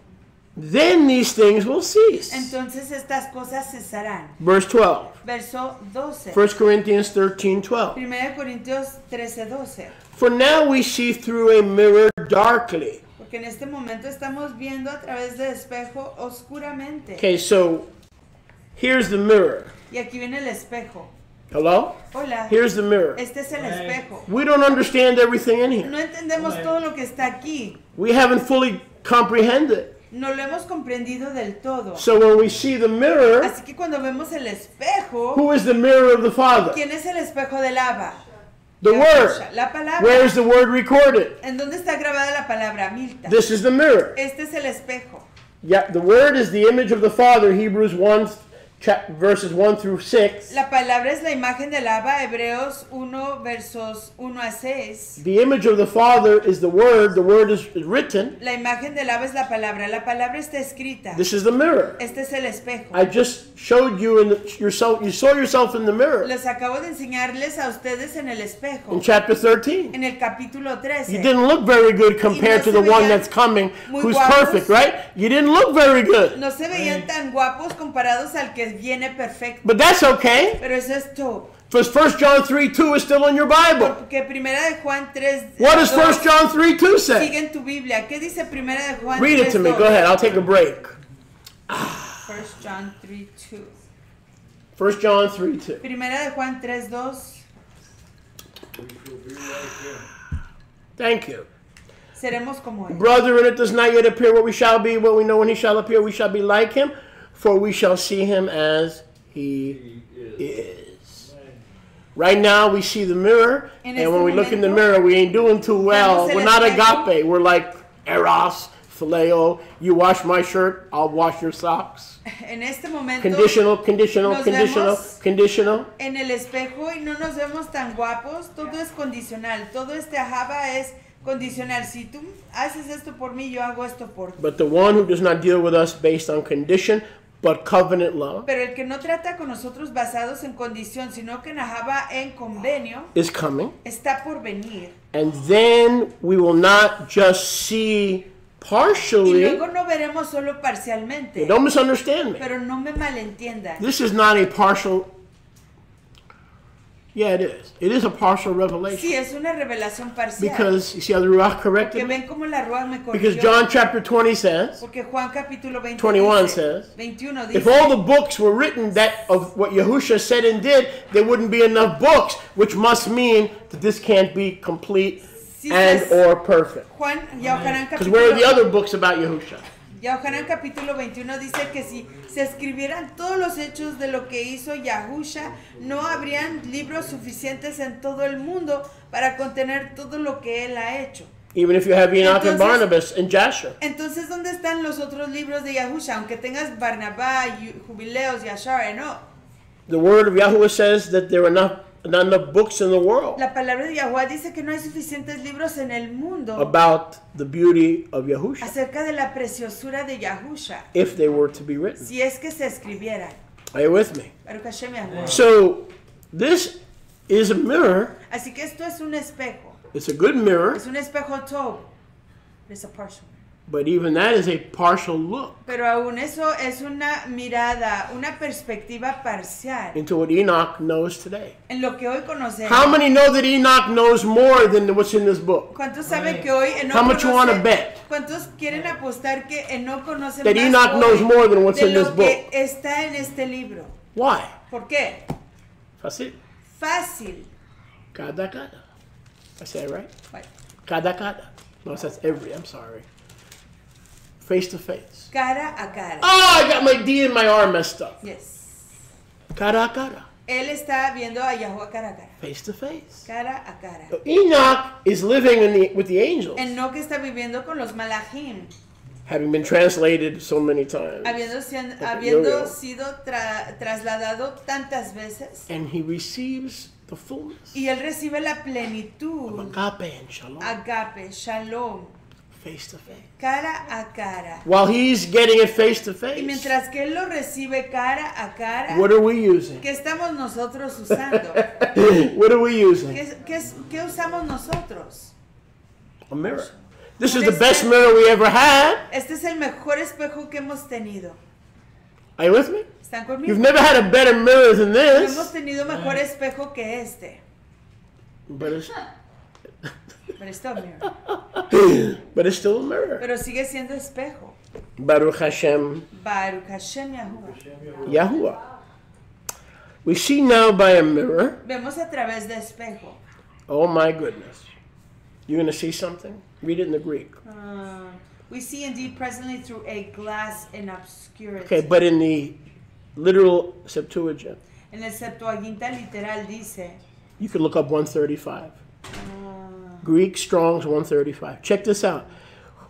Then these things will cease. Entonces estas cosas cesarán. Verse 12. Verso 12. 1 Corinthians 13:12. 1 Corintios 13:12. For now we see through a mirror darkly. Porque en este momento estamos viendo a través del espejo oscuramente. Okay, so here's the mirror. Y aquí viene el espejo. Hello? Hola. Here's the mirror. Este es el espejo. We don't understand everything in here. No entendemos todo lo que está aquí. We haven't fully comprehended. No lo hemos comprendido del todo. So when we see the mirror, Así que cuando vemos el espejo, who is the mirror of the Father? ¿quién es el espejo del Abba? The Word. La palabra. Where is the Word recorded? ¿En dónde está grabada la palabra? Milta. This is the mirror. Este es el espejo. Yeah, the Word is the image of the Father, Hebrews 1, verses 1 through 6. La palabra es la imagen del Abba, Hebreos 1, versos 1 a 6. The image of the Father is the Word is written. La imagen del Abba es la palabra está escrita. This is the mirror. Este es el espejo. I just showed you you saw yourself in the mirror Les acabo de enseñarles a ustedes en el in espejo. chapter 13. En el capítulo You 13. didn't look very good compared to the one that's coming, who's perfect, right? You didn't look very good. No se veían tan guapos comparados al que viene perfecto. But that's okay. Pero eso es todo. Because 1 John 3:2 is still in your Bible. Porque primera de Juan 3. What does 1 John 3:2 say? Sigue en tu Biblia. ¿Qué dice primera de Juan 3? Read it to me. Go ahead. I'll take a break. 1 John 3:2. 1 John 3:2. Primera de Juan 3:2. Thank you. Seremos como él. Brethren, it does not yet appear what we shall be, what we know when he shall appear, we shall be like him, for we shall see him as he is. Right now we see the mirror, and when we look in the mirror, we ain't doing too well. We're not agape. We're like eros, phileo. You wash my shirt, I'll wash your socks. En este momento Conditional, conditional, nos conditional, vemos conditional. en el espejo y no nos vemos tan guapos. Todo es condicional. Todo este ajaba es condicional. Si tú haces esto por mí, yo hago esto por ti. But the one who does not deal with us based on condition, but covenant love, Pero el que no trata con nosotros basados en condición, sino que najaba en convenio, is coming. está por venir. And then we will not just see partially. luego no veremos solo parcialmente. Don't misunderstand me. Pero no me malentiendan. This is not a partial. Yeah, it is. It is a partial revelation. Sí, es una revelación parcial. Because, you see how the Ruach corrected Porque me? ven cómo la Ruach me Because corrigió. John chapter 20 says, Porque Juan capítulo 20 21 dice, says, 21 if dice, all the books were written that of what Yahusha said and did, there wouldn't be enough books, which must mean that this can't be complete Sí, and pues, or perfect. Juan, Yohanan Because where are the capítulo, other books about Yahusha? Yohanan capítulo 21 dice que si se escribieran todos los hechos de lo que hizo Yahusha, no habrían libros suficientes en todo el mundo para contener todo lo que él ha hecho. Even if you have Enoch and Entonces- Barnabas and Jasher. Entonces, ¿dónde están los otros libros de Yahusha? Aunque tengas Barnabá, Jubileos, Yashar, no. The word of Yahuwah says that there are not enough books in the world La palabra de Yahuwah dice que no hay suficientes libros en el mundo about the beauty of Yahusha acerca de la preciosura de Yahusha, if they were to be written. si es que se escribieran. Are you with me? Baruch Hashem Yahuwah. So this is a mirror. Así que esto es un espejo. It's a good mirror, Es un espejo Tob. Es a partial. but even that is a partial look Pero aún eso es una mirada, una perspectiva parcial into what Enoch knows today. en lo que hoy conocemos. How many know that Enoch knows more than what's in this book? ¿Cuántos saben que hoy Enoch How much you wanna conoce? bet? ¿Cuántos quieren apostar que Enoch conoce That más Enoch hoy knows more than what's de in lo this que book? está en este libro? Why? ¿Por qué? Fácil. Fácil. Cada cada. I say it right? Bueno, Cada cada. No, that's every. I'm sorry. Face to face. cara a cara. Oh, I got my D in my arm messed up. Yes. Cara a cara. Él está viendo a Yahuwah cara a cara. Face to face. Cara a cara. So Enoch is living with the angels, Enoch está viviendo con los malachim, having been translated so many times. habiendo sido trasladado tantas veces. And he receives the fullness Y él recibe la of plenitud, agape and shalom, agape, shalom, face to face. cara a cara. While he's getting it face to Y face, mientras que él lo recibe cara a cara, what are we using? ¿qué estamos nosotros usando? What are we using? ¿Qué usamos nosotros? A mirror. This is the best mirror we ever had. Este es el mejor espejo que hemos tenido. Are you with me? ¿Están conmigo? You've never had a better mirror than No hemos this. tenido mejor espejo que este. But it's, Pero está mirror. but it's still a mirror. Pero sigue siendo espejo. Baruch Hashem Baruch Hashem Yahuwah. Yahuwah. We see now by a mirror. Vemos a través de espejo. Oh my goodness. You're going to see something? Read it in the Greek. We see indeed presently through a glass in obscurity. Okay, but in the literal Septuagint, En el Septuaginta literal dice, you could look up 135. Greek Strong's 135. Check this out.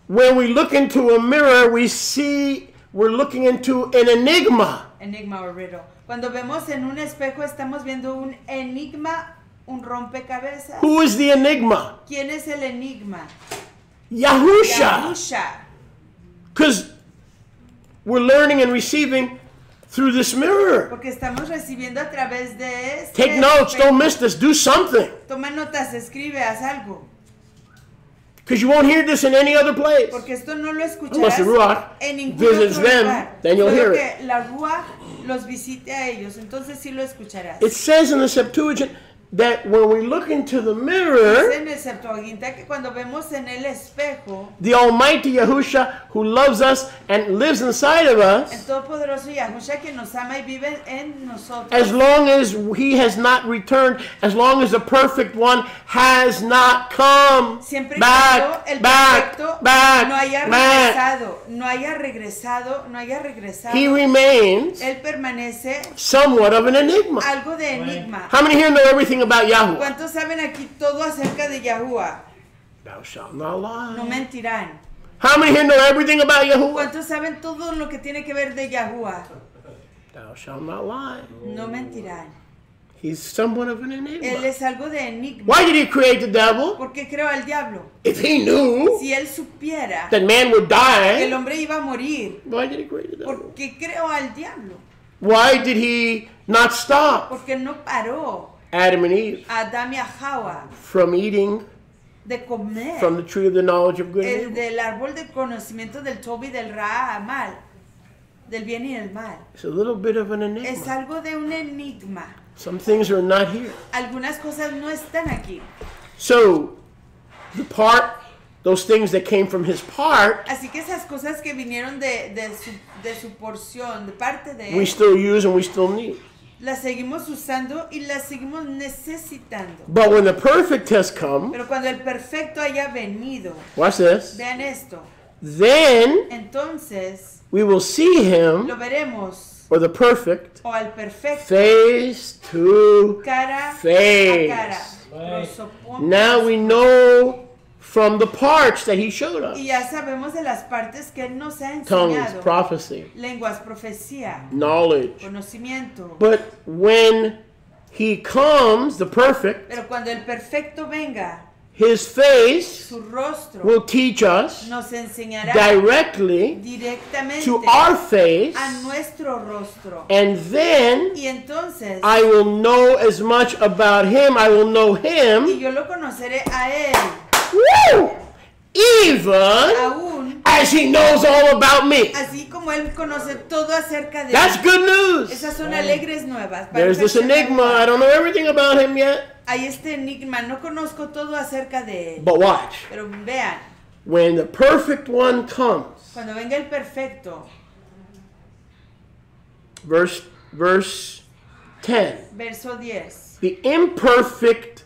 When we look into a mirror, we see we're looking into an enigma. enigma o riddle. Cuando vemos en un espejo estamos viendo un enigma, un rompecabezas. Who is the enigma? ¿Quién es el enigma? Yahusha. Yahusha. Because we're learning and receiving through this mirror. Porque estamos recibiendo a través de este Take notes. espejo. Don't miss this. Do something. Toma notas, escribe, haz algo. Because you won't hear this in any other place. Porque esto no lo Unless escucharás the Ruach en ningún visits otro them, lugar. then you'll Solo hear que la Ruach los visite a ellos, entonces sí lo escucharás. It says in the Septuagint that when we look into the Dice mirror, en el Septuaginta que cuando vemos en el espejo, the Almighty Yahusha, who loves us and lives inside of el us, Todopoderoso Yahusha que nos ama y vive en nosotros, as long as he has not returned, as long as the perfect one has not come siempre y cuando back, el back, perfecto back, no haya back, regresado, he remains él permanece somewhat of an enigma. algo de enigma. How many here know everything about Yahweh? ¿Cuántos saben aquí todo acerca de Yahuwah? Thou shalt not lie. No mentirán. How many here know everything about Yahuwah? ¿Cuántos saben todo lo que tiene que ver de Yahuwah? Thou shalt not lie. No mentirán. He's somewhat of an Él enigma. es algo de enigma. Why did he create the devil? ¿Por qué creó al diablo? If he knew Si él supiera that man would que el die, hombre iba a morir, why did he create the devil? ¿por qué creó al diablo? Why did he not stop Porque no paró Adam and Eve a Adán y a Java from eating de comer from the tree of the knowledge of good and evil. del árbol del conocimiento del Tobi del Ra mal, del bien y del mal. It's a little bit of an Es enigma. algo de un enigma. Some things are not here. Algunas cosas no están aquí. So, those things that came from his part, Así que esas cosas que vinieron de su porción, de parte de we él, still use and we still need. las seguimos usando y las seguimos necesitando. But when the perfect has come, Pero cuando el perfecto haya venido, watch this, vean esto, then entonces we will see him, lo veremos, or the perfect, o al perfecto, face to cara face. a cara. Prosopon- Now we know from the parts that he showed us. Y ya sabemos de las partes que él nos ha Tongues, enseñado. prophecy, Lenguas, profecía, knowledge. conocimiento. But when he comes, the perfect, Pero cuando el perfecto venga, his face su rostro will teach us nos enseñará directly directamente to our face, a nuestro rostro. and then Y entonces, I will know as much about him, I will know y him, yo lo conoceré a él, woo, even aún as he knows all about me. así como él conoce todo acerca de That's él. good news. Esas son alegres nuevas. There's this enigma, I don't know everything about him yet, Hay este enigma, no conozco todo acerca de él. but watch. Pero vean, When the perfect one comes, cuando venga el perfecto, verse 10, verso 10. the imperfect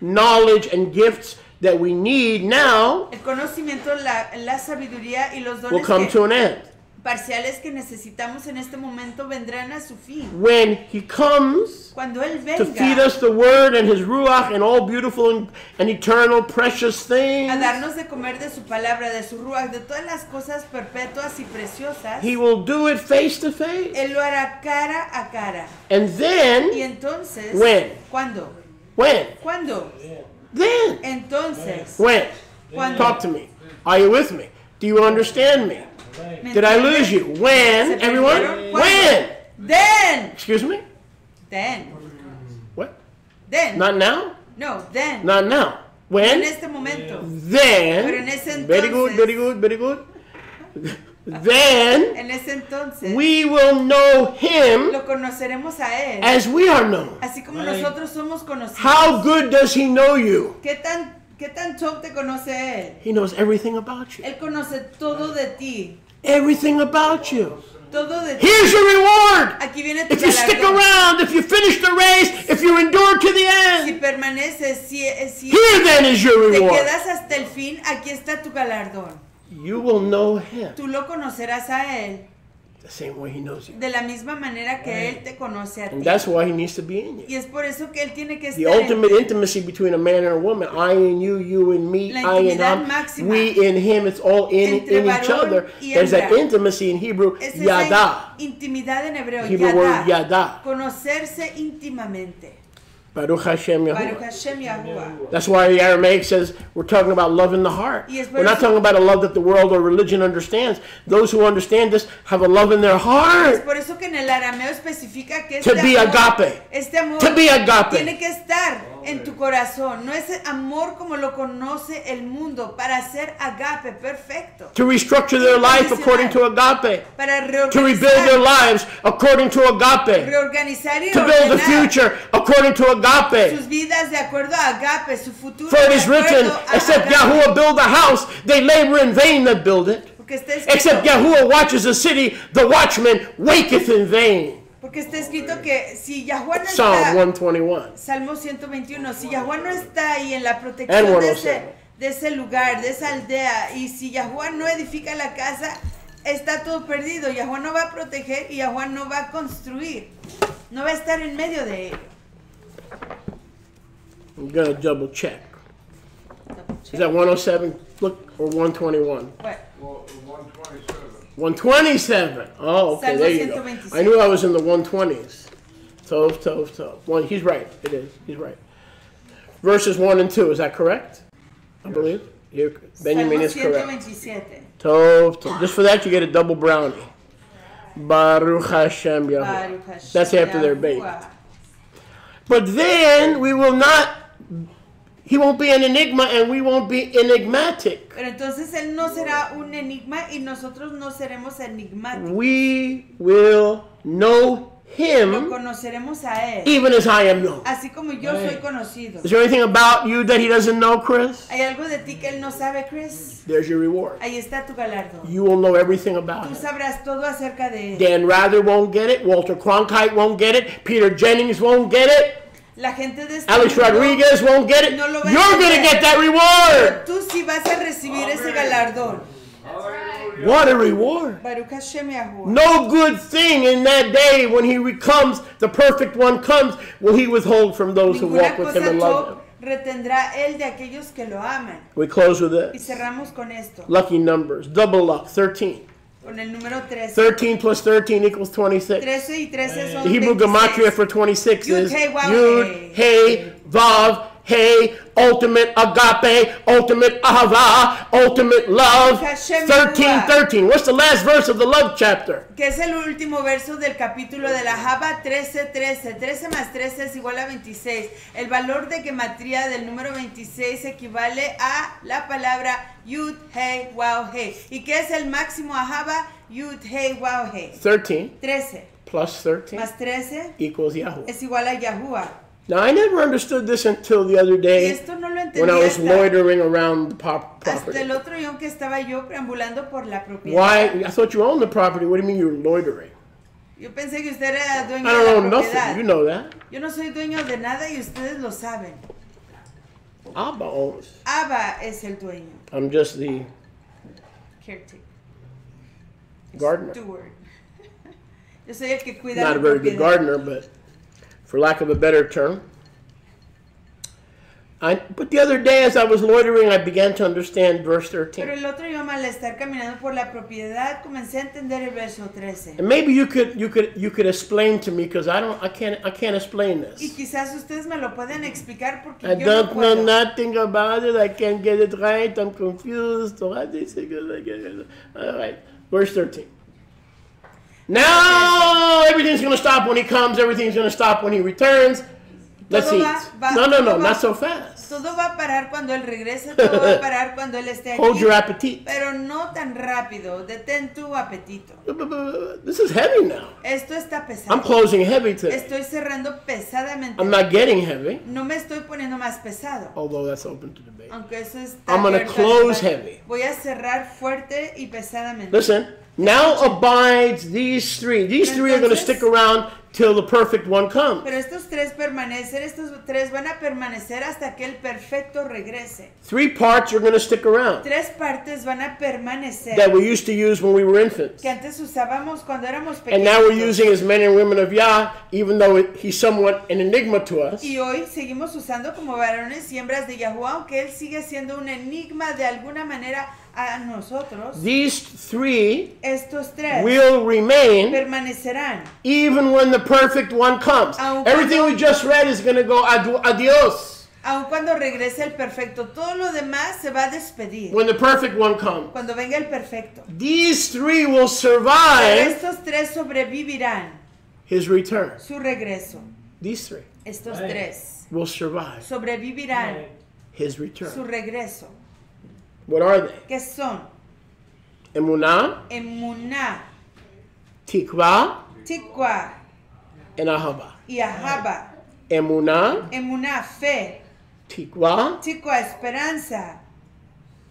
knowledge and gifts that we need now El conocimiento, la sabiduría y los will dones come to an end. parciales que necesitamos en este momento vendrán a su fin. When he comes Cuando él to feed venga us the word and his ruach and all beautiful and eternal precious a things, darnos de comer de su palabra, de su ruach, de todas las cosas perpetuas y preciosas, he will do it face to face. él lo hará cara a cara. And Y then, entonces, When? ¿cuándo? when? ¿Cuándo? Then, Entonces, when? ¿cuándo? Talk to me. Are you with me? Do you understand me? ¿Me Did I entienden? lose you? When? ¿Se Everyone? perdieron? When? Then, Excuse me? then, What? then. Not now? No, then. Not now. En When? este momento. Then. Pero en ese Very good, entonces- very good, very good. Then En ese entonces we will know him lo conoceremos a él, as we are known. así como nosotros somos conocidos. How good does he know you? ¿Qué tan top te conoce él? He knows everything about you. Él conoce todo de ti, Everything about you. todo de ti. Here's your reward. Aquí viene tu If you stick galardón. around, if you finish the race, if you endure to the Si end, permaneces, si here then is your te reward. quedas hasta el fin, aquí está tu galardón. You will know him Tú lo conocerás a él the same way he knows you. de la misma manera que él te conoce a And ti. that's why he needs to be in you. Y es por eso que él tiene que The estar en ultimate ti. intimacy between a man and a woman, I and you and me, La I and intimidad him, máxima we in him, it's all in entre each varón other. y There's that hembra. intimacy in Hebrew, Es esa yada. intimidad en hebreo, Hebrew word yada. conocerse íntimamente. Baruch Hashem Baruch Yahuwah. Hashem Yahuwah. That's why the Aramaic says we're talking about love in the heart. Y es por We're not eso- talking about a love that the world or religion understands. Those who understand this have a love in their Es heart. por eso que en el arameo especifica que To be agape. este amor To be agape. tiene que estar en tu corazón. No es amor como lo conoce el mundo, para ser agape perfecto. To restructure their life according to agape. Para To rebuild their reorganizar, lives according to agape. reorganizar y To build the ordenar future according to agape. sus vidas de acuerdo a agape, su futuro For it de is written, acuerdo a except agape. Yahuwah build a house, they labor in vain that build it. Porque está escrito, Except Yahuwah watches a city, the watchman waketh in vain. porque está escrito que si Yahuwah no Psalm está, 121. Salmo 121, si Yahuwah no está ahí en la And protección 107. de ese lugar, de esa aldea, y si Yahuwah no edifica la casa, está todo perdido. Yahuwah no va a proteger y Yahuwah no va a construir. No va a estar en medio de ello. I'm going to double check. Is that 107? Look, or 121? Bueno, Well, 127. 127. Oh, okay, there you go. 127. I knew I was in the 120s. Tov. He's right. It is. He's right. Verses 1 and 2. Is that correct? I believe. Benjamin Salmo is correct. 127. Tov. Just for that, you get a double brownie. Baruch Hashem Yahuwah. Baruch Hashem That's after they're baked. Yahuwah. But then we will not he won't be an enigma and we won't be enigmatic. Pero entonces él no será un enigma y nosotros no seremos enigmáticos. We will know Lo him conoceremos a él, even as I am known. así como yo soy conocido. Is there anything about you that he doesn't know, Chris? ¿Hay algo de ti que él no sabe, Chris? There's your reward. Ahí está tu galardón. You will know everything about Tú him. sabrás todo acerca de él. Dan Rather won't get it. Walter Cronkite won't get it. Peter Jennings won't get it. La gente de este Alex mundo, Rodriguez won't get it. no lo va a You're going to entender. get that reward. tú sí vas a recibir ese galardón. What a reward. Baruch Hashem Yahuwah. No good thing in that day when he comes, the perfect one comes, will he withhold from those who Ninguna walk with him cosa and love him. Job retendrá él de aquellos que lo aman. We close with Y this. cerramos con esto, Lucky numbers. Double luck. 13. con el número 13. 13 plus 13 equals 26. 13 y 13 son The Hebrew 26. gematria for 26 Yud, is Hey, Waw, Yud, Hey, Vav, Hey, ultimate agape, ultimate ahava, ultimate love. Hashem 13, Yahuwah. 13. What's the last verse of the love chapter? Que es el último verso del capítulo de la Jaba 13:13. 13 más 13 es igual a 26. El valor de gematría del número 26 equivale a la palabra Yud, Hey, Waw, Hey. ¿Y qué es el máximo a Jaba? Yud, Hey, Waw, Hey. 13 13 plus 13 más 13 equals Yahweh. es igual a Yahuwah. Now, I never understood this until the other Y day esto no lo entendí when I was hasta loitering around the el property. otro día que estaba yo preambulando por la propiedad. Why? I thought you owned the property. What do you mean you're loitering? Yo pensé que usted era dueño I de la don't know propiedad. nothing. You know that. Yo no soy dueño de nada y ustedes lo saben. Abba owns. Abba es el dueño. I'm just the Caretaker. gardener. Steward. Yo soy el que cuida Not la a very good propiedad. gardener, but for lack of a better term. But the other day, as I was loitering, I began to understand verse Pero 13. el otro yo al estar caminando por la propiedad comencé a entender el verso 13. And maybe you could explain to me, because I can't explain Y this. quizás ustedes me lo pueden explicar porque I yo no don't know puedo. nothing about it. I can't get it right. I'm confused. All right, verse 13. Now everything's going to stop when he comes. Everything's going to stop when he returns. Let's Todo eat. va- No, todo va- not so fast. Todo va a parar cuando él regrese, todo va a parar cuando él esté Hold aquí. your appetite. Pero no tan rápido, detén tu apetito. This is heavy now. Esto está I'm pesado. closing heavy today. Estoy cerrando pesadamente. I'm not getting heavy, No me estoy poniendo más pesado. although that's open to debate. Aunque eso está I'm gonna abierto al close debate. heavy. Voy a cerrar fuerte y pesadamente. Listen, now abides these three. These three are going to stick around till the perfect one comes. Pero estos tres van a permanecer hasta que el perfecto regrese. 3 parts are going to stick around Tres partes van a permanecer that we used to use when we were infants. que antes usábamos cuando éramos And now we're pequeños. using as men and women of Yah, even though he's somewhat an enigma to us. Y hoy seguimos usando como varones y hembras de Yahuwah, aunque él sigue siendo un enigma de alguna manera a nosotros. These 3 Estos tres will remain permanecerán. even when the perfect one comes. Aun Everything cuando- we just read is going to go adios Aun cuando regrese el perfecto, todo lo demás se va a despedir. when the perfect one comes. Cuando venga el perfecto. These 3 will Pero survive estos tres sobrevivirán his return. su regreso. These 3 Estos tres will survive sobrevivirán his su return. regreso. What are they? ¿Qué son? Emunah, Emuná, Tikva, Tikwa and Ahava. y Ahaba. Emunah, Emuná, fe. Tikva, Tikwa, esperanza.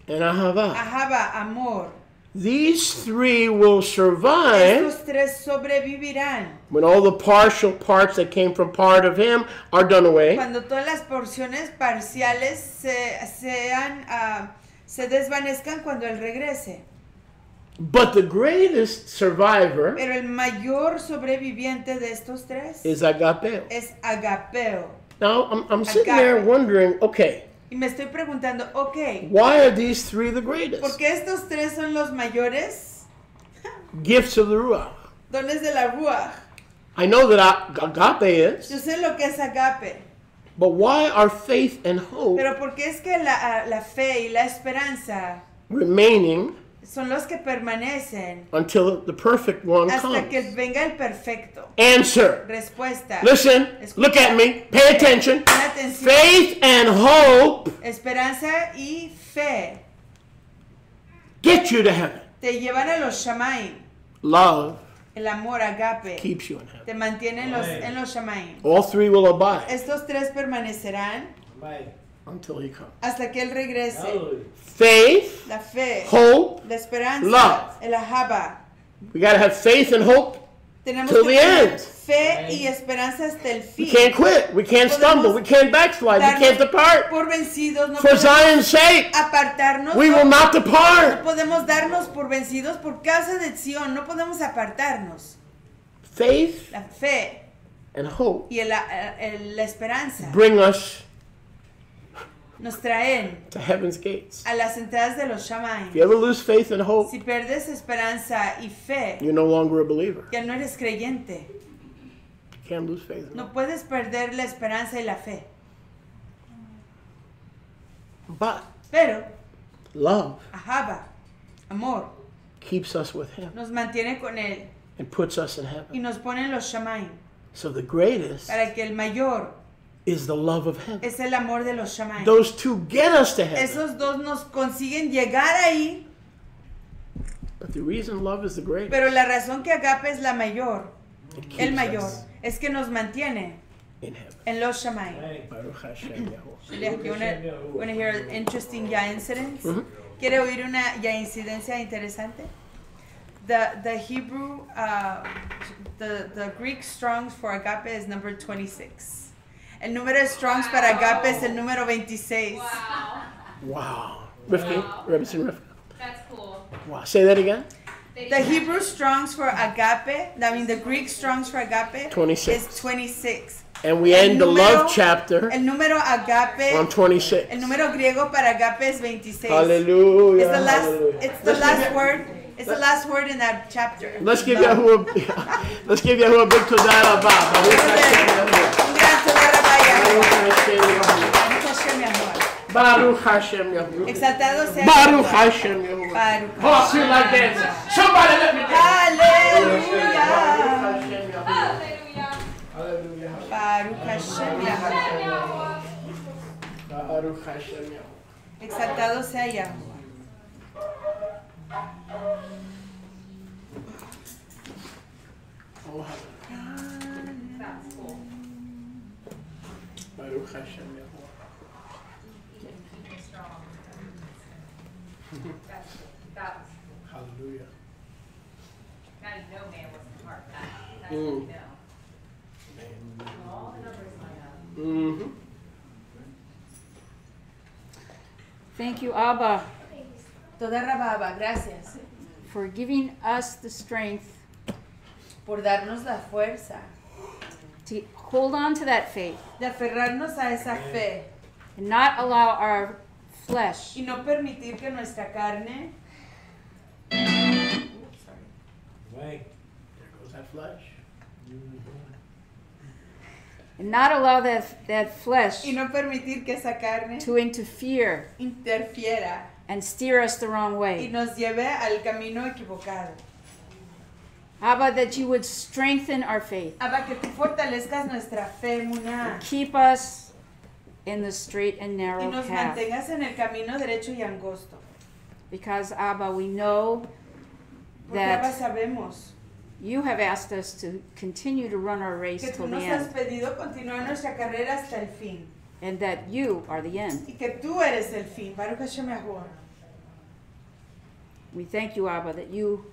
and Ahava. Ahaba, amor. These 3 will survive Estos tres sobrevivirán when all the partial parts that came from part of him are done away. cuando todas las porciones parciales se desvanezcan cuando él regrese. But the greatest survivor Pero el mayor sobreviviente de estos tres is Agapeo. es Agapeo. Now, I'm sitting there Agape. wondering, okay, Y me estoy preguntando, ok, why are these 3 the ¿por greatest? qué estos tres son los mayores Gifts of the Ruach. dones de la Ruach? I know that Agape Yo is, sé lo que es Agape, but why are faith and hope pero ¿por qué es que la fe y la esperanza remaining son los que permanecen until the perfect one hasta que comes. venga el perfecto. Answer. Respuesta. Listen, look at me, pay attention. Pon atención. Faith and hope Esperanza y fe get you to heaven. te llevan a los Shamaim. Love El amor, agape, keeps you in heaven. te mantiene en los Shamaim. All three will abide Estos tres permanecerán until he comes. hasta que Él regrese. Faith, La fe, hope, la esperanza, love. el ahaba. we got to have faith and hope. Tenemos Till que the tener end. fe y esperanza hasta el We fin. can't quit. We can't stumble. We can't backslide. We can't depart. Por vencidos, no For podemos Zion's sake, apartarnos. we will not No depart. podemos darnos por vencidos por causa de Sion. No podemos apartarnos. Faith La fe and hope y la esperanza bring us nos traen to heaven's gates. a las entradas de los If Shamaim. you ever lose faith and hope, Si pierdes esperanza y fe, you're no longer a believer. ya no eres creyente. You can't lose faith and No hope. puedes perder la esperanza y la fe. But Pero love ahaba, amor, keeps us with him nos mantiene con Él and puts us in y heaven. nos pone en los Shamaim. So the greatest Para que el mayor is the love of heaven. es el amor de los Shamaim. Those two get us to heaven. Esos dos nos consiguen llegar ahí, But the reason love is the greatest, pero la razón que Agape es la mayor, it el keeps mayor, us es que nos mantiene in heaven. en los Shamaim. Baruch Hashem Yahuwah. You wanna hear an interesting ya incidents? Mhm. ¿Quiere oír una ya incidencia interesante? The Hebrew, the Greek Strongs for Agape is number 26. El número de Strongs para Agape es el número 26. Wow. Wow. Rifki, Wow. Rebbetzin Rifka. That's cool. Wow. Say that again. The Hebrew Strongs for Agape, the Greek Strongs for Agape 26. is 26. And we El end the número- love chapter El número Agape, on 26. el número griego para Agape es 26. Hallelujah. It's the last, Hallelujah. it's the last word. It's the last word in that chapter. Let's give Yahuwah a big todah rabah. Un gran toda rabaya. Baruch Hashem Yahuwah. Exaltado sea Baruch Jehová. Hashem Yahuwah. Baruch Oh, I feel like dancing. Somebody let me dance. Aleluya. Hashem Yahuwah. Hallelujah. Hallelujah. Baruch Hashem Yahweh. Baruch Hashem Yahuwah. Exaltado sea Yahweh. Oh, hallelujah. That's cool. Baruch Hashem Yahuwah. You can keep it strong. That's cool. That was cool. Hallelujah. Now you know man wasn't hard. That's what you know. All the numbers line up. Mm-hmm. Thank you, Abba, Toda rababa, gracias for giving us the strength por darnos la fuerza to hold on to that faith de aferrarnos a esa fe and not allow our flesh y no permitir que nuestra carne There goes that flesh. and not allow that flesh y no permitir que esa carne to interfere interfiera and steer us the wrong y way. nos lleve al camino equivocado. Abba, that you would strengthen our faith, Abba, que tú fortalezcas nuestra fe, Muná, keep us in the straight and y narrow nos path. mantengas en el camino derecho y angosto. Because, Abba, we know Porque Abba that sabemos you have asked us to continue to run our race que till tú the nos has end, pedido continuar nuestra carrera hasta el fin and that you are the end. y que tú eres el fin. Baruch Hashem Yahuwah. We thank you, Abba, that you